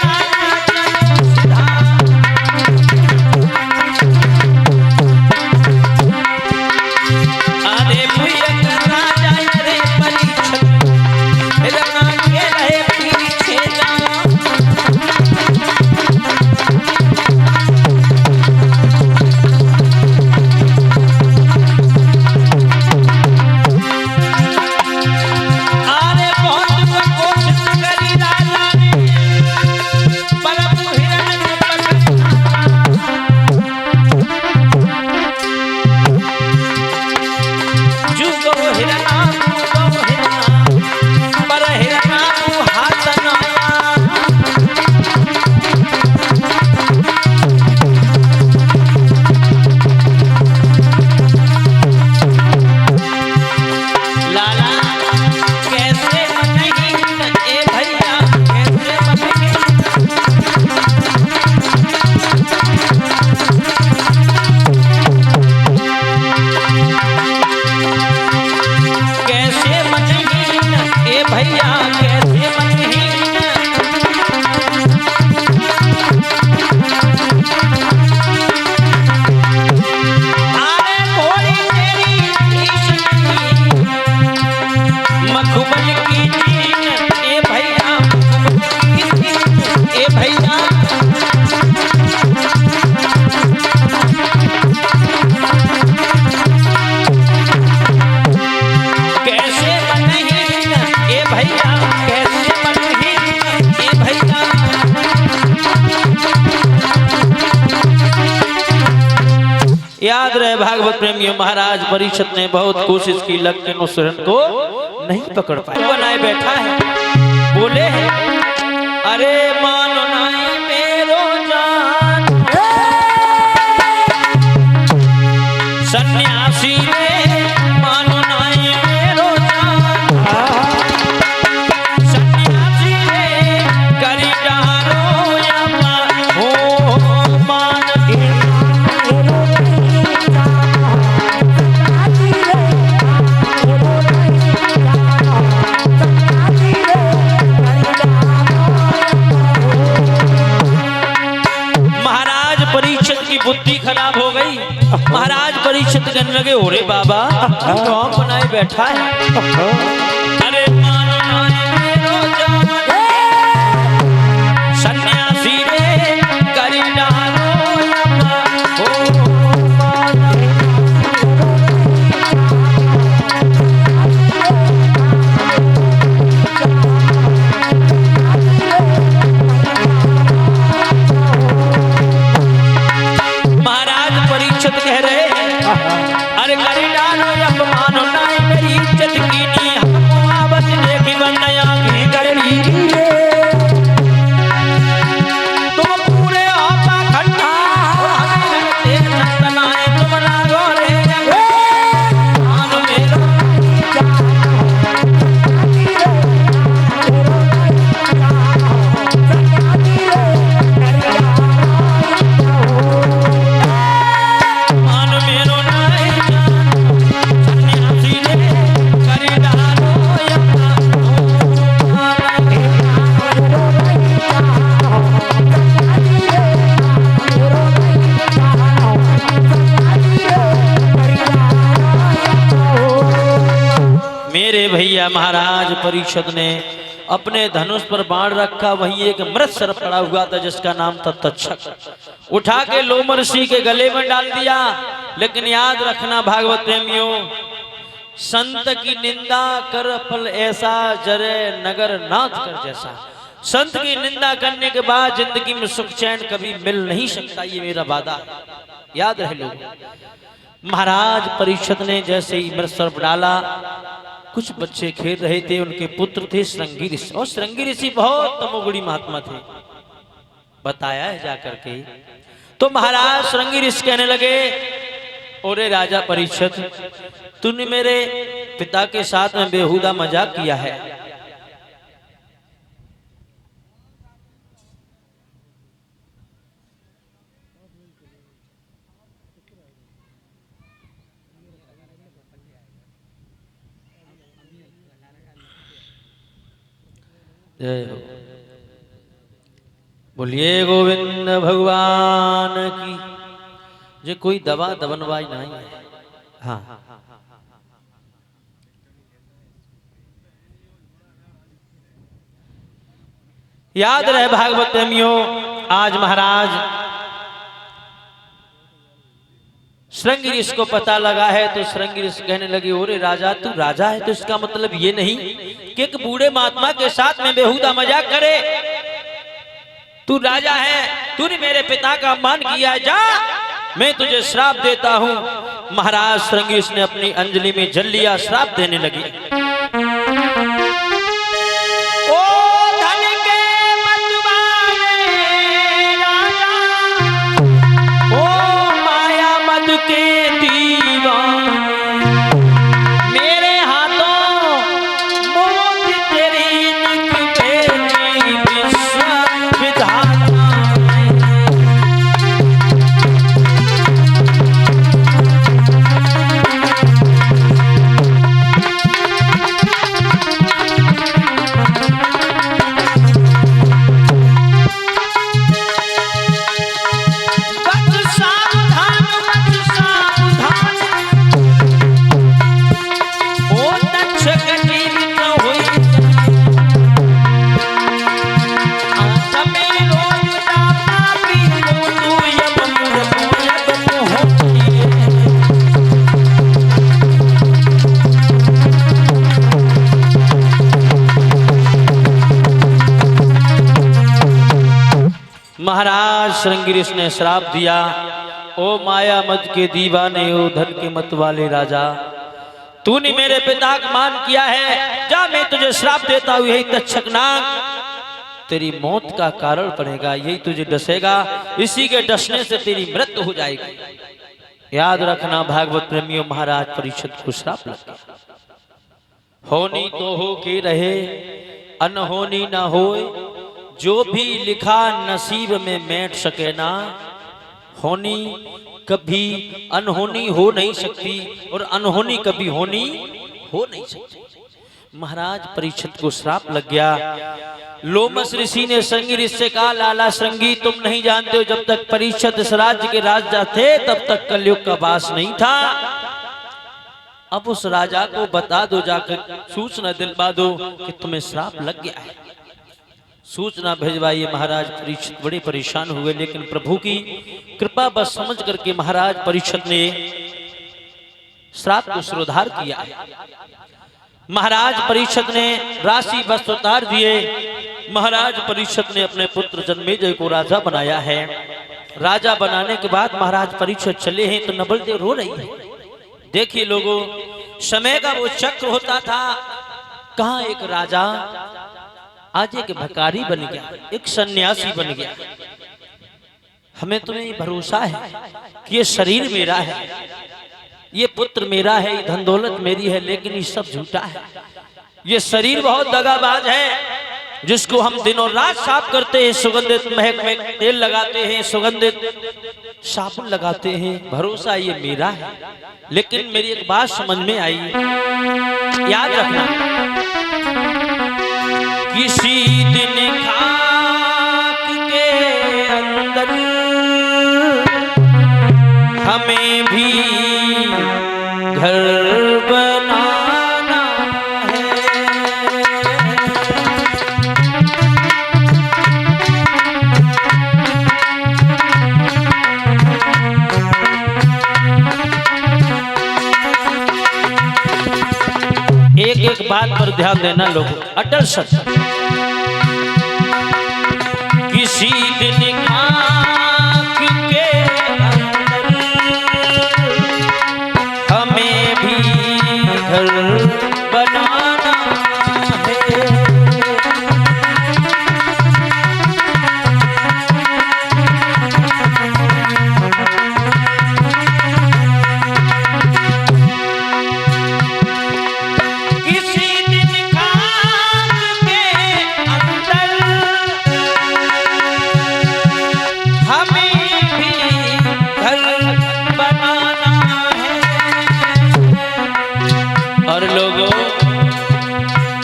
याद रहे भागवत प्रेमियों, महाराज परीक्षित ने बहुत कोशिश की, लेकिन उस हिरण को नहीं पकड़ पाया। बनाए बैठा है, बोले अरे मानो नहीं महाराज परीक्षित कहने लगे, ओरे बाबा कौन बनाए बैठा है? अरे सन्यासी रे करी डालो भैया महाराज परीक्षित ने अपने धनुष पर बाण रखा, वहीं एक मृत सर्प पड़ा हुआ था जिसका नाम था तक्षक। उठा के लोमर ऋषि के गले में डाल दिया। लेकिन याद रखना भागवत प्रेमियों, संत की निंदा कर फल ऐसा, जरे नगर नाथ कर जैसा। संत की निंदा करने के बाद जिंदगी में सुख चैन कभी मिल नहीं सकता, ये मेरा वादा है, याद रहे लोग। महाराज परीक्षित ने जैसे ही मृत सर्प डाला, कुछ बच्चे खेल रहे थे, उनके पुत्र थे श्रृंगी ऋषि। और श्रृंगी ऋषि बहुत तमोगुणी महात्मा थे, बताया है जाकर के। तो महाराज श्रृंगी ऋषि कहने लगे, ओरे राजा परीक्षित, तूने मेरे पिता के साथ में बेहुदा मजाक किया है। जय हो, बोलिए गोविंद भगवान की। जो कोई दवा दबनवाई नहीं है। हाँ, याद रहे भागवत प्रेमियों, आज महाराज श्रृंगी ऋषि को पता लगा है। तो श्रृंगी ऋषि कहने लगे, ओरे राजा, तू राजा है तो इसका मतलब ये नहीं कि एक बूढ़े महात्मा के साथ में बेहुदा मजाक करे। तू राजा है, तूने मेरे पिता का अपमान किया है, जा मैं तुझे श्राप देता हूं। महाराज श्रृंगी ऋषि ने अपनी अंजलि में जल लिया, श्राप देने लगे। महाराज श्रृंगी ऋषि ने श्राप दिया, ओ माया मद के दीवाने, ओ धन के मत वाले राजा, तूने मेरे पिता का मान किया है, जा मैं तुझे श्राप देता हूं। यही तक्षक नाग तेरी मौत का कारण बनेगा, यही तुझे डसेगा, इसी के डसने से तेरी मृत्यु हो जाएगी। याद रखना भागवत प्रेमियों, महाराज परीक्षित को श्राप लगा। होनी तो हो के रहे, अनहोनी ना होए, जो भी लिखा नसीब में बैठ सके ना। होनी कभी अनहोनी हो नहीं सकती और अनहोनी कभी होनी हो नहीं सकती। महाराज परीक्षित को श्राप लग गया। लोमस ऋषि ने संगी ऋषि से कहा, लाला संगी तुम नहीं जानते हो, जब तक परीक्षित इस राज्य के राजा थे तब तक कलयुग का वास नहीं था। अब उस राजा को बता दो, जाकर सूचना दिलवा दो कि तुम्हें श्राप लग गया है। सूचना भिजवाइए। महाराज परीक्षित बड़े परेशान हुए, लेकिन प्रभु की कृपा बस समझ करके महाराज परीक्षित ने श्राप को सुधार किया है। महाराज परीक्षित ने राशि वस्त्र उतार दिए। महाराज परीक्षित ने अपने पुत्र जन्मेजय को राजा बनाया है। राजा बनाने के बाद महाराज परीक्षित चले हैं तो नबलदेव रो रही है। देखिए लोगों, समय का वो चक्र होता था, कहाँ एक राजा आज एक भिखारी बन गया, एक सन्यासी बन गया। हमें तुम्हें भरोसा है कि ये शरीर मेरा है, ये पुत्र मेरा है, ये धन दौलत मेरी है, लेकिन ये सब झूठा है। ये शरीर बहुत दगाबाज है, जिसको हम दिनों रात साफ करते हैं, सुगंधित महक में तेल लगाते हैं, सुगंधित साबुन लगाते हैं। भरोसा ये मेरा है। लेकिन मेरी एक बात समझ में आई, याद रखना, किसी दिन खाक के अंदर हमें भी घर बनाना है। एक एक बात पर ध्यान देना लोगों, अटल सत्य। किसी दिन खाक के अंदर हमें भी घर बनाना है।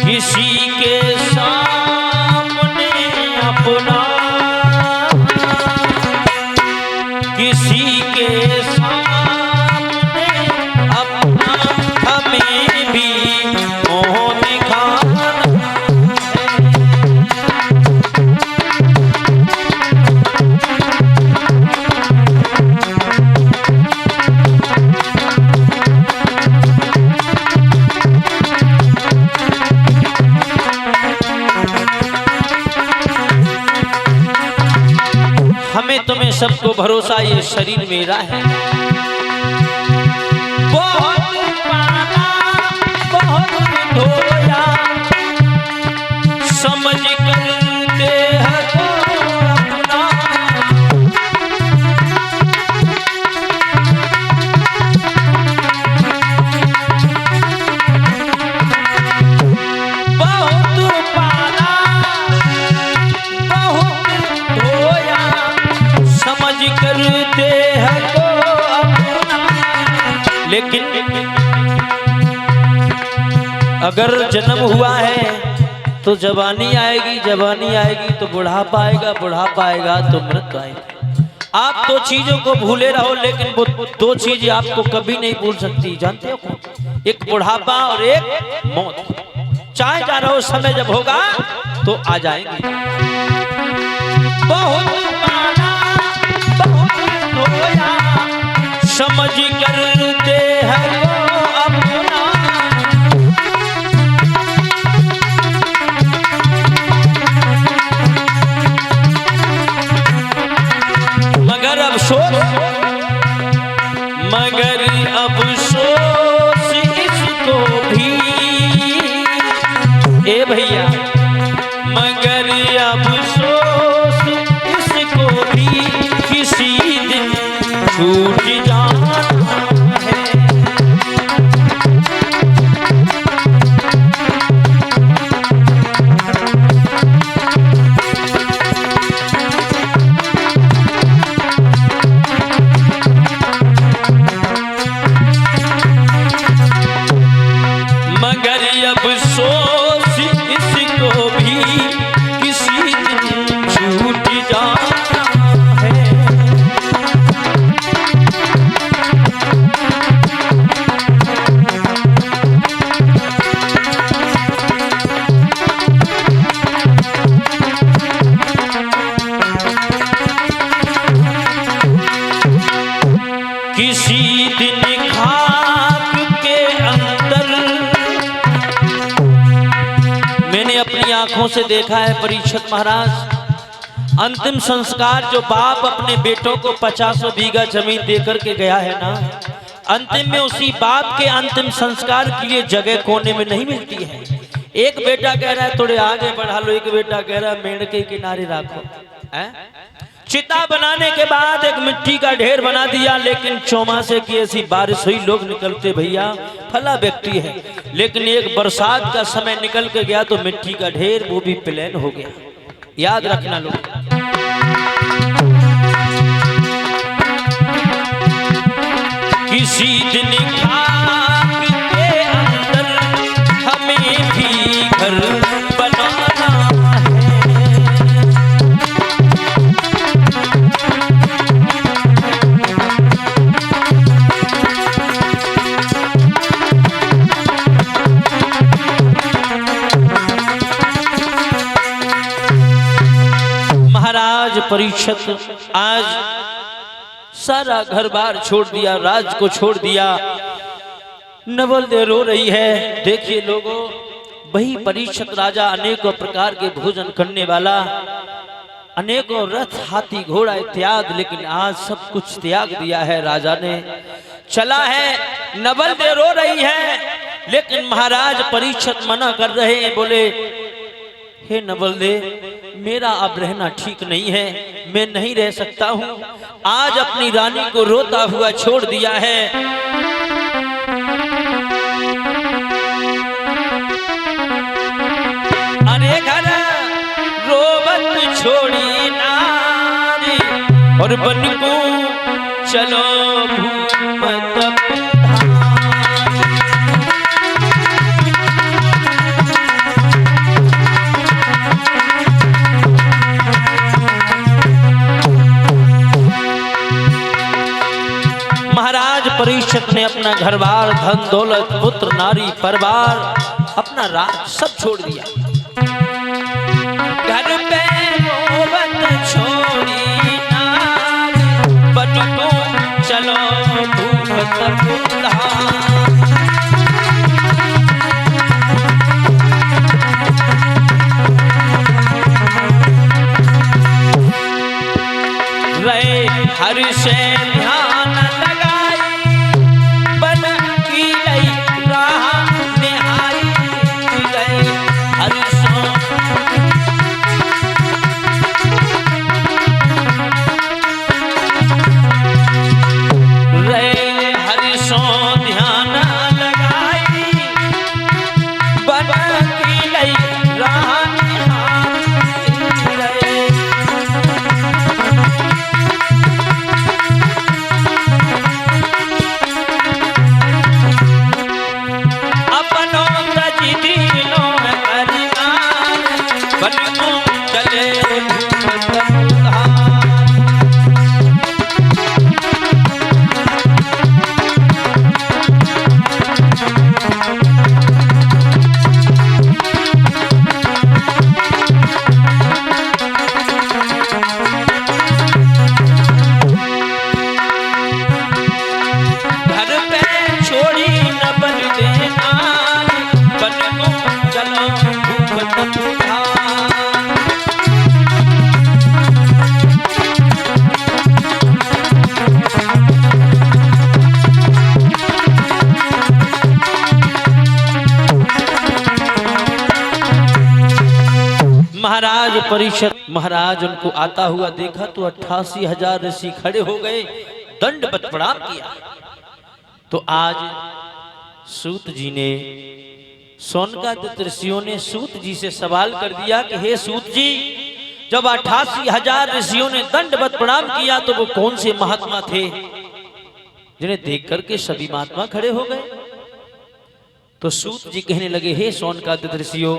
किसी के सामने अपना, किसी के सामने अपना हमें भी मोह दिखाना हमें तुम्हें सबको भरोसा, ये शरीर मेरा है। बहुत पाला बहुत धोया, समझ कर देह को अपना, बहुत पाला बहुत धोया, समझ कर देह को अपना। लेकिन अगर जन्म हुआ है तो जवानी आएगी, जवानी आएगी तो बुढ़ापा आएगा, बुढ़ापा आएगा तो मृत्यु आएगी। आप दो चीजों को भूले रहो, लेकिन वो दो चीजें आपको कभी नहीं भूल सकती। जानते हो, एक बुढ़ापा और एक मौत। चाहे जा रहो समय जब होगा तो आ जाएंगे। बहुत पाला बहुत धोया, समझ कर देह को अपना, मगर अफसोस, मगर अफसोस इसको भी, ए भैया, मगर अफसोस इसको भी किसी दिन छूट जाना है। मगर अफसोस इसको भी आंखों से देखा है परीक्षित महाराज। अंतिम संस्कार जो बाप अपने बेटों को 50 बीघा जमीन देकर के गया है ना, अंतिम में उसी बाप के अंतिम संस्कार के लिए जगह कोने में नहीं मिलती है। एक बेटा कह रहा है थोड़े आगे बढ़ा लो, एक बेटा कह रहा है मेड़ के किनारे रखो। चिता बनाने के बाद एक मिट्टी का ढेर बना दिया, लेकिन चौमासे की ऐसी बारिश हुई, लोग निकलते भैया फला व्यक्ति है, लेकिन एक बरसात का समय निकल के गया तो मिट्टी का ढेर वो भी प्लेन हो गया। याद रखना लोग। किसी दिन खाक के अंदर हमें भी घर बनाना है। महाराज परीक्षित आज सारा घर बार छोड़ दिया, राज को छोड़ दिया। नवल दे रो रही है। देखिए लोगों, वही परीक्षित राजा अनेकों प्रकार के भोजन करने वाला, अनेकों रथ हाथी घोड़ा इत्यादि, लेकिन आज सब कुछ त्याग दिया है राजा ने। चला है, नवल दे रो रही है, लेकिन महाराज परीक्षित मना कर रहे हैं। बोले हे नवल दे, मेरा अब रहना ठीक नहीं है, मैं नहीं रह सकता हूं। आज अपनी रानी को रोता हुआ छोड़ दिया है। अरे घर रोबत छोड़ी नारी और बन को चलो भूमत परीक्षित ने अपना घर बार, धन दौलत, पुत्र नारी, परिवार, अपना राज सब छोड़ दिया। घर पे रोबत छोड़ी नारी, बटको चलो भूमत रहे हर से ध्यान महाराज परीक्षित महाराज उनको आता हुआ देखा तो 88,000 ऋषि खड़े हो गए, दंडवत प्रणाम किया। तो आज सूत जी ने, सोनकादित्य ऋषियों ने सूत जी से सवाल कर दिया कि हे सूत जी, जब 88,000 ऋषियों ने दंडवत प्रणाम किया तो वो कौन से महात्मा थे जिन्हें देख करके सभी महात्मा खड़े हो गए? तो सूत जी कहने लगे, हे सोनकादित्य ऋषियों,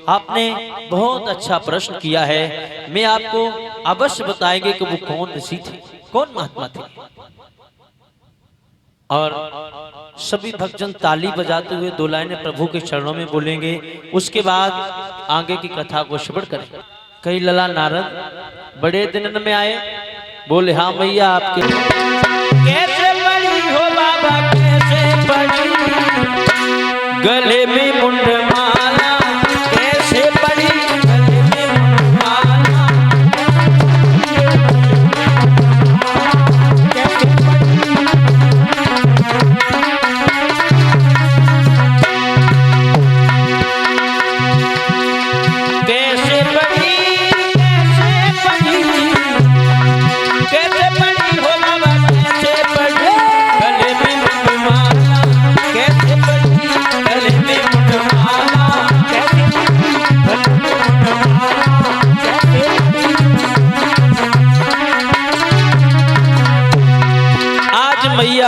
आपने बहुत अच्छा प्रश्न किया है। मैं आपको अवश्य बताएंगे कि वो कौन ऋषि थे, कौन महात्मा थे। और सभी भक्तजन ताली बजाते हुए 2 लाइनें प्रभु के चरणों में बोलेंगे, उसके बाद आगे की कथा को श्रवण करें। कई लला नारद बड़े दिन में आए, बोले हाँ भैया, आपके कैसे पड़ी हो बाबा, कैसे पड़ी गले में मुंड माला, कैसे पड़ी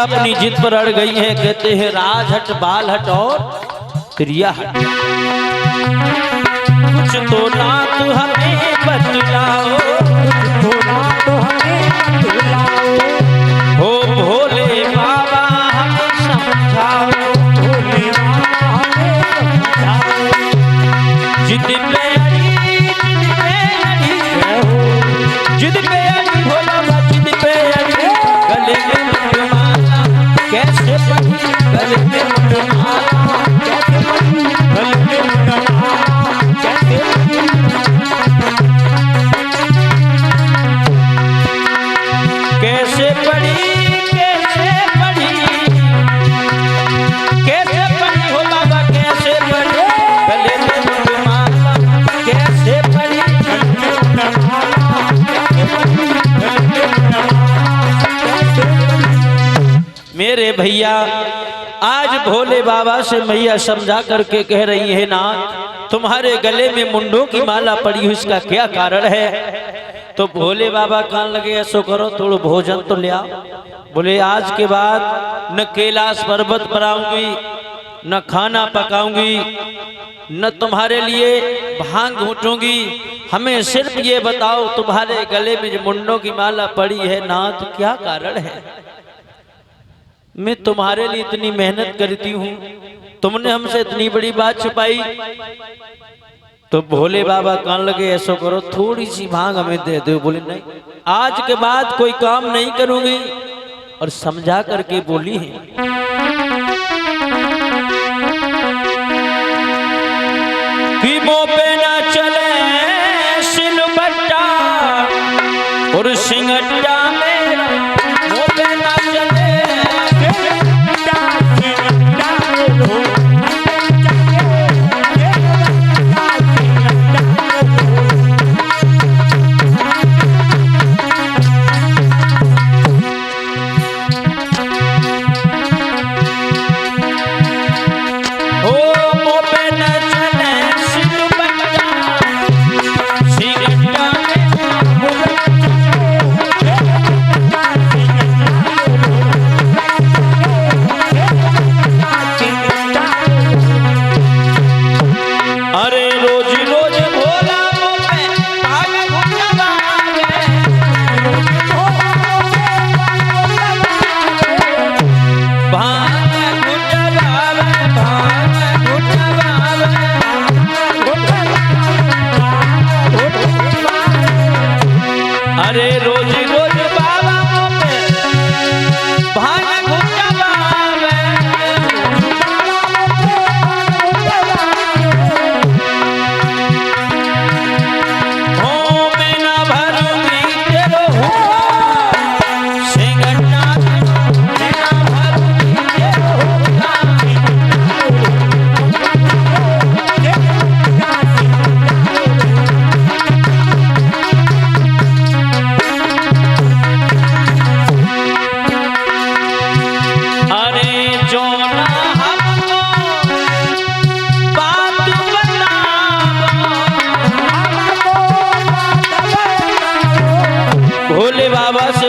अपनी जिद पर अड़ गई हैं। कहते हैं राज हट, बाल हट और प्रिया हट। कुछ तो ना तू हमें बतलाओ, तो ना तो हमें बतलाओ, हो भोले बाबा हमें समझाओ, भोले बाबा हमें समझाओ। जिद पे अड़ी, जिद पे अड़ी हो बाबा, जिद पे अड़ी। गले में मुंडमाला कैसे पड़ी, गले में मुंडमाला कैसे पड़ी, गले में मुंडमाला कैसे पड़ी। कैसे पड़ी, कैसे पड़ी, कैसे पड़ी हो बाबा, कैसे पड़ी। गले में मुंडमाला कैसे पड़ी, गले में मुंडमाला कैसे पड़ी, गले में मुंडमाला कैसे पड़ी। मेरे भैया आज भोले बाबा से मैया समझा करके कह रही है ना, तुम्हारे गले में मुंडों की माला पड़ी हुई, इसका क्या कारण है। तो भोले बाबा कान लगे, ऐसो करो थोड़ा भोजन तो ले आओ। बोले आज के बाद न कैलाश पर्वत पर आऊंगी, न खाना पकाऊंगी, न तुम्हारे लिए भांग घूटूंगी। हमें सिर्फ ये बताओ तुम्हारे गले में जो मुंडों की माला पड़ी है नाथ, क्या कारण है। मैं तुम्हारे लिए इतनी मेहनत करती हूँ, तुमने हमसे इतनी बड़ी बात छुपाई। तो भोले बाबा कान लगे, ऐसो करो थोड़ी सी भांग हमें दे दो। बोले नहीं, आज के बाद कोई काम नहीं करूंगी। और समझा करके बोली है, कि मुंह पे ना चले सिलबट्टा और सिंगट्टा मेरा, मुंह पे ना चले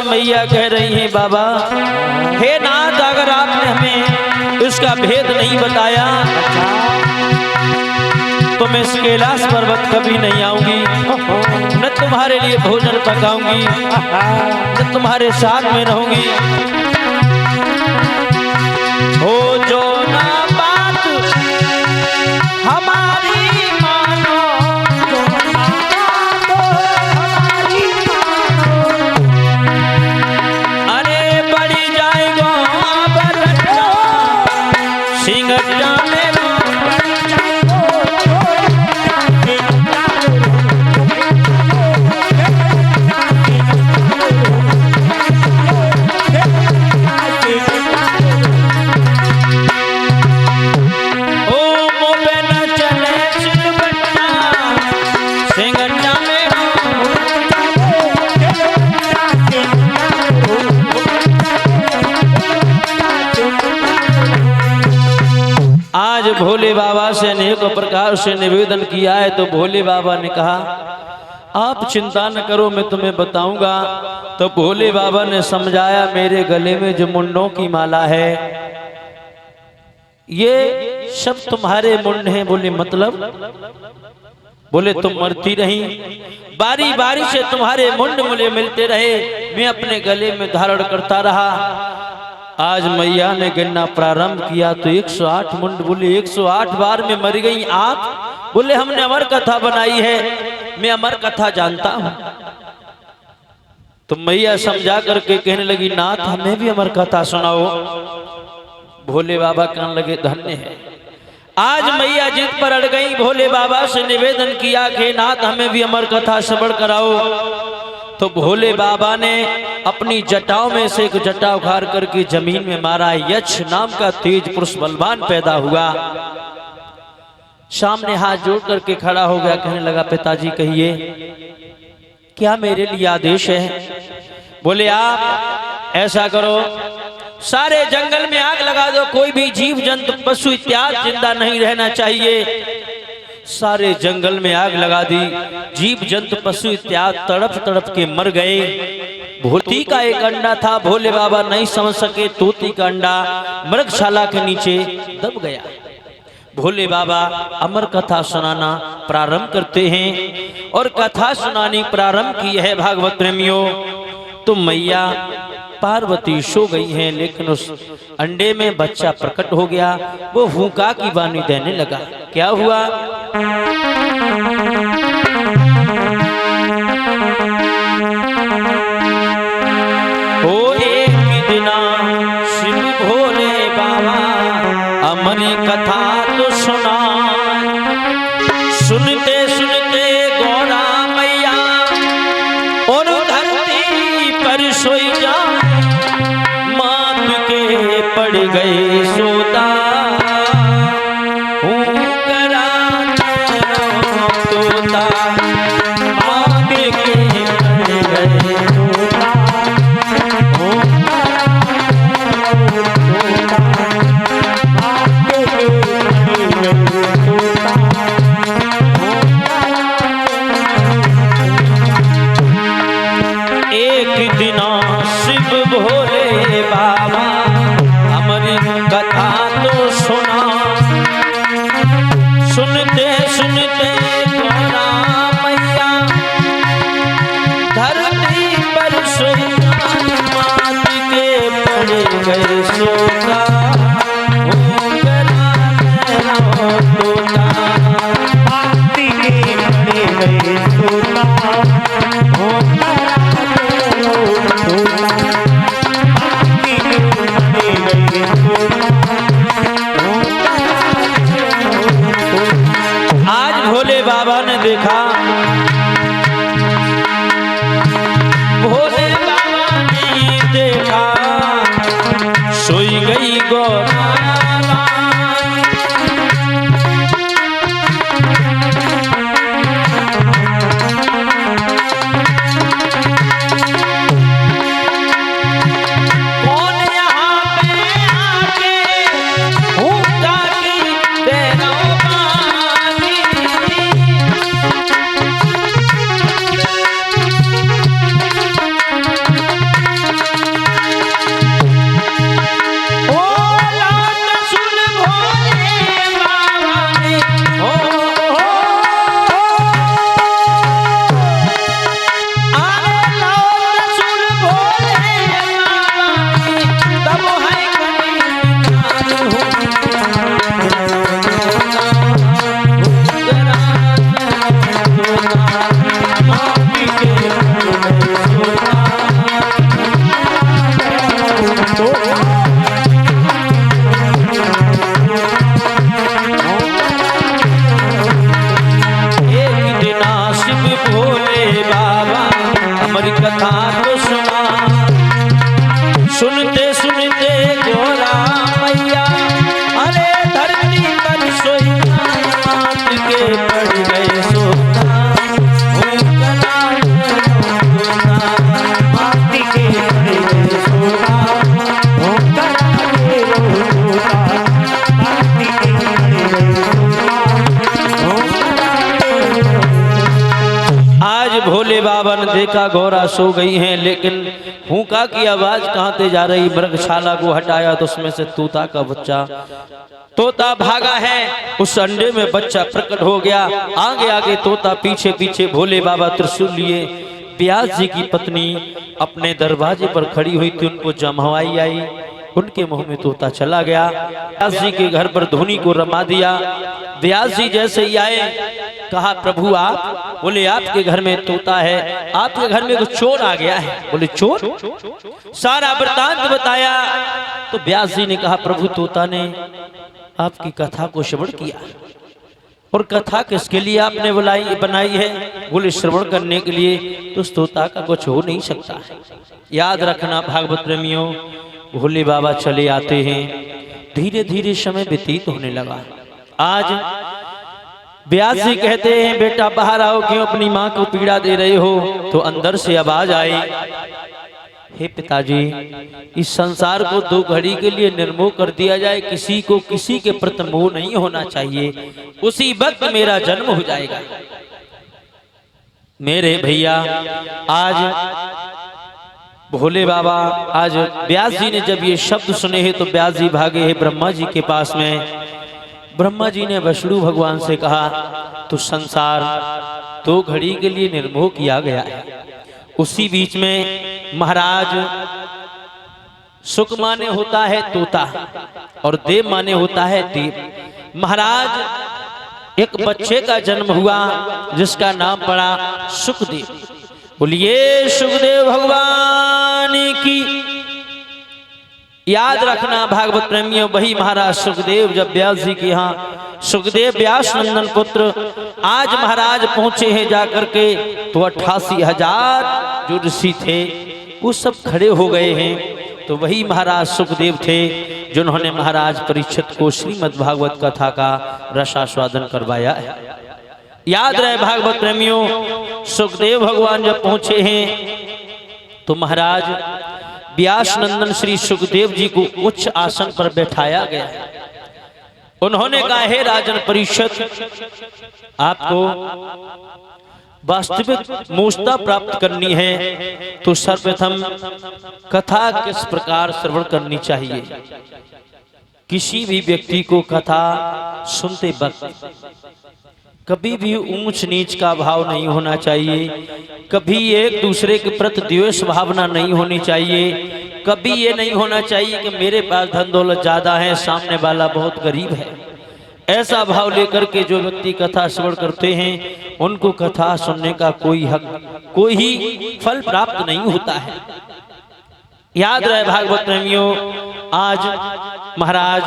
मैया कह रही हैं, बाबा हे नाथ, अगर आपने हमें इसका भेद नहीं बताया तो मैं इस कैलाश पर्वत कभी नहीं आऊंगी, न तुम्हारे लिए भोजन पकाऊंगी, न तुम्हारे साथ में रहूंगी। हो जो ना बात हमारी मानो, जो ना बात हमारी मानो, अरे बड़ी जाएगा बरटा सिंगटा मेरा, भोले बाबा से अनेक प्रकार से निवेदन किया है। तो भोले बाबा ने कहा, आप चिंता न करो, मैं तुम्हें बताऊंगा। तो भोले बाबा ने समझाया, मेरे गले में जो मुंडों की माला है ये सब तुम्हारे मुंड हैं। बोले मतलब? बोले तुम मरती रही, बारी बारी से तुम्हारे मुंड मुझे मिलते रहे, मैं अपने गले में धारण करता रहा। आज मैया ने गिनना प्रारंभ किया तो 108 मुंड। बोले 108 बार में मर गई आप? बोले हमने अमर कथा बनाई है, मैं अमर कथा जानता हूं। तो मैया समझा करके कहने लगी, नाथ हमें भी अमर कथा सुनाओ। भोले बाबा कहने लगे, धन्य है। आज मैया जिद पर अड़ गई, भोले बाबा से निवेदन किया कि नाथ हमें भी अमर कथा श्रवण कराओ। तो भोले बाबा ने अपनी जटाओं में से एक जटा उखाड़ करके जमीन में मारा। यक्ष नाम का तेज पुरुष बलवान पैदा हुआ, सामने हाथ जोड़ करके खड़ा हो गया। कहने लगा, पिताजी कहिए क्या मेरे लिए आदेश है? बोले आप ऐसा करो, सारे जंगल में आग लगा दो, कोई भी जीव जंतु पशु इत्यादि जिंदा नहीं रहना चाहिए। सारे जंगल में आग लगा दी, जीव जंतु पशु इत्यादि तड़प तड़प के मर गए। भूती का एक अंडा था, भोले बाबा नहीं समझ सके, तोती का अंडा मृगशाला के नीचे दब गया। भोले बाबा अमर कथा सुनाना प्रारंभ करते हैं और कथा सुनानी प्रारंभ की है भागवत प्रेमियों। तो मैया पार्वती सो गई हैं, लेकिन उस अंडे में बच्चा प्रकट हो गया। वो हुंका की वाणी देने लगा। क्या हुआ? ओ एक दिना शिव भोले बाबा अमरी कथा तो सुना। सुनते सुनते गौरा मैया और धरती पर सोई जा, पड़ गए सोता तोता, आप के पड़ गए सोता एक दिना शिव भोले बाबा कथा तो सुना। सुनते सुनते गौरा मैया धरती पर सोई, मात के पड़ गए सोता तोता, मात के पड़ गए सोता बाबा ने देखा, भोले बाबा ने देखा, सोई गई गौरा। कौन यहाँ पे आके हुक्का की तेरा Oh भोले बाबा ने देखा गौरा सो गई हैं, लेकिन हुंका की आवाज कहाँ से जा रही। मृगशाला को हटाया तो उसमें से तोता का बच्चा, तोता भागा है, उस अंडे में बच्चा प्रकट हो गया। आगे आगे तोता, पीछे पीछे भोले बाबा त्रिशूल लिए। व्यास जी की पत्नी अपने दरवाजे पर खड़ी हुई थी, उनको जमाई आई, उनके मुंह में तोता चला गया। व्यास जी के घर पर धुनी को रमा दिया। व्यास जी जैसे ही आए, कहा प्रभु आप? बोले आपके घर में तोता है, आपके घर में कुछ चोर आ गया है। बोले चोर? सारा वृतांत बताया। तो व्यास जी ने कहा प्रभु तोता ने आपकी कथा को श्रवण किया, और कथा किसके लिए आपने बनाई है? बोले श्रवण करने के लिए। तो उस तोता का कुछ हो नहीं सकता। याद रखना भागवत प्रेमियों, भोले बाबा चले आते हैं, धीरे धीरे समय व्यतीत होने लगा। आज व्यास जी कहते हैं बेटा बाहर आओ, क्यों अपनी माँ को पीड़ा दे रहे हो? तो अंदर से आवाज आई, हे पिताजी, इस संसार को 2 घड़ी के लिए निर्मोह कर दिया जाए, किसी को किसी के प्रति मोह नहीं होना चाहिए, उसी वक्त मेरा जन्म हो जाएगा। मेरे भैया आज भोले बाबा, आज व्यास जी ने जब ये शब्द सुने हैं तो व्यास जी भागे हैं ब्रह्मा जी के पास में। ब्रह्मा जी ने विष्णु भगवान से कहा तो संसार 2 घड़ी के लिए निर्मोह किया गया है। उसी बीच में महाराज सुख माने होता है तोता, और देव माने होता है देव। महाराज एक बच्चे का जन्म हुआ जिसका नाम पड़ा सुखदेव। बोलिए सुखदेव भगवान की। याद रखना भागवत प्रेमियों, वही महाराज सुखदेव जब व्यास जी के यहाँ, सुखदेव व्यास नंदन पुत्र, आज महाराज पहुंचे हैं जाकर के, तो 88,000 जो ऋषि थे वो सब खड़े हो गए हैं। तो वही महाराज सुखदेव थे जिन्होंने महाराज परीक्षित को श्रीमद् भागवत कथा का रसास्वादन करवाया है। याद रहे भागवत प्रेमियों, सुखदेव भगवान जब पहुंचे हैं तो महाराज व्यास नंदन श्री सुखदेव जी को उच्च आसन पर बैठाया गया। उन्होंने कहा हे राजन परीक्षित, आपको वास्तविक मोक्षता प्राप्त करनी है तो सर्वप्रथम कथा किस प्रकार श्रवण करनी चाहिए। किसी भी व्यक्ति को कथा सुनते वक्त कभी भी ऊंच नीच का भाव नहीं होना चाहिए, कभी एक दूसरे के प्रति द्वेष भावना नहीं होनी चाहिए, कभी ये नहीं होना चाहिए कि मेरे पास धन दौलत ज्यादा है, सामने वाला बहुत गरीब है। ऐसा भाव लेकर के जो व्यक्ति कथा श्रवण करते हैं उनको कथा सुनने का कोई हक, कोई ही फल प्राप्त नहीं होता है। याद रहे भागवत प्रेमियों, आज महाराज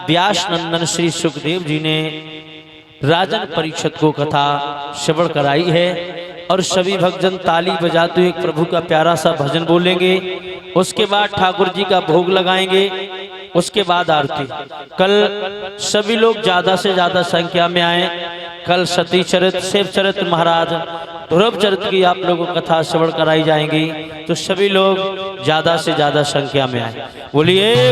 व्यास नंदन श्री सुखदेव जी ने राजन परीक्षित को कथा श्रवण कराई है, और सभी भक्तजन ताली बजाते हुए प्रभु का प्यारा सा भजन बोलेंगे। उसके बाद ठाकुर जी का भोग लगाएंगे, उसके बाद आरती। कल सभी लोग ज्यादा से ज्यादा संख्या में आए। कल सती चरित, शिव चरित, महाराज ध्रुव चरित की आप लोगों को कथा श्रवण कराई जाएंगी, तो सभी लोग ज्यादा से ज्यादा संख्या में आए। बोलिए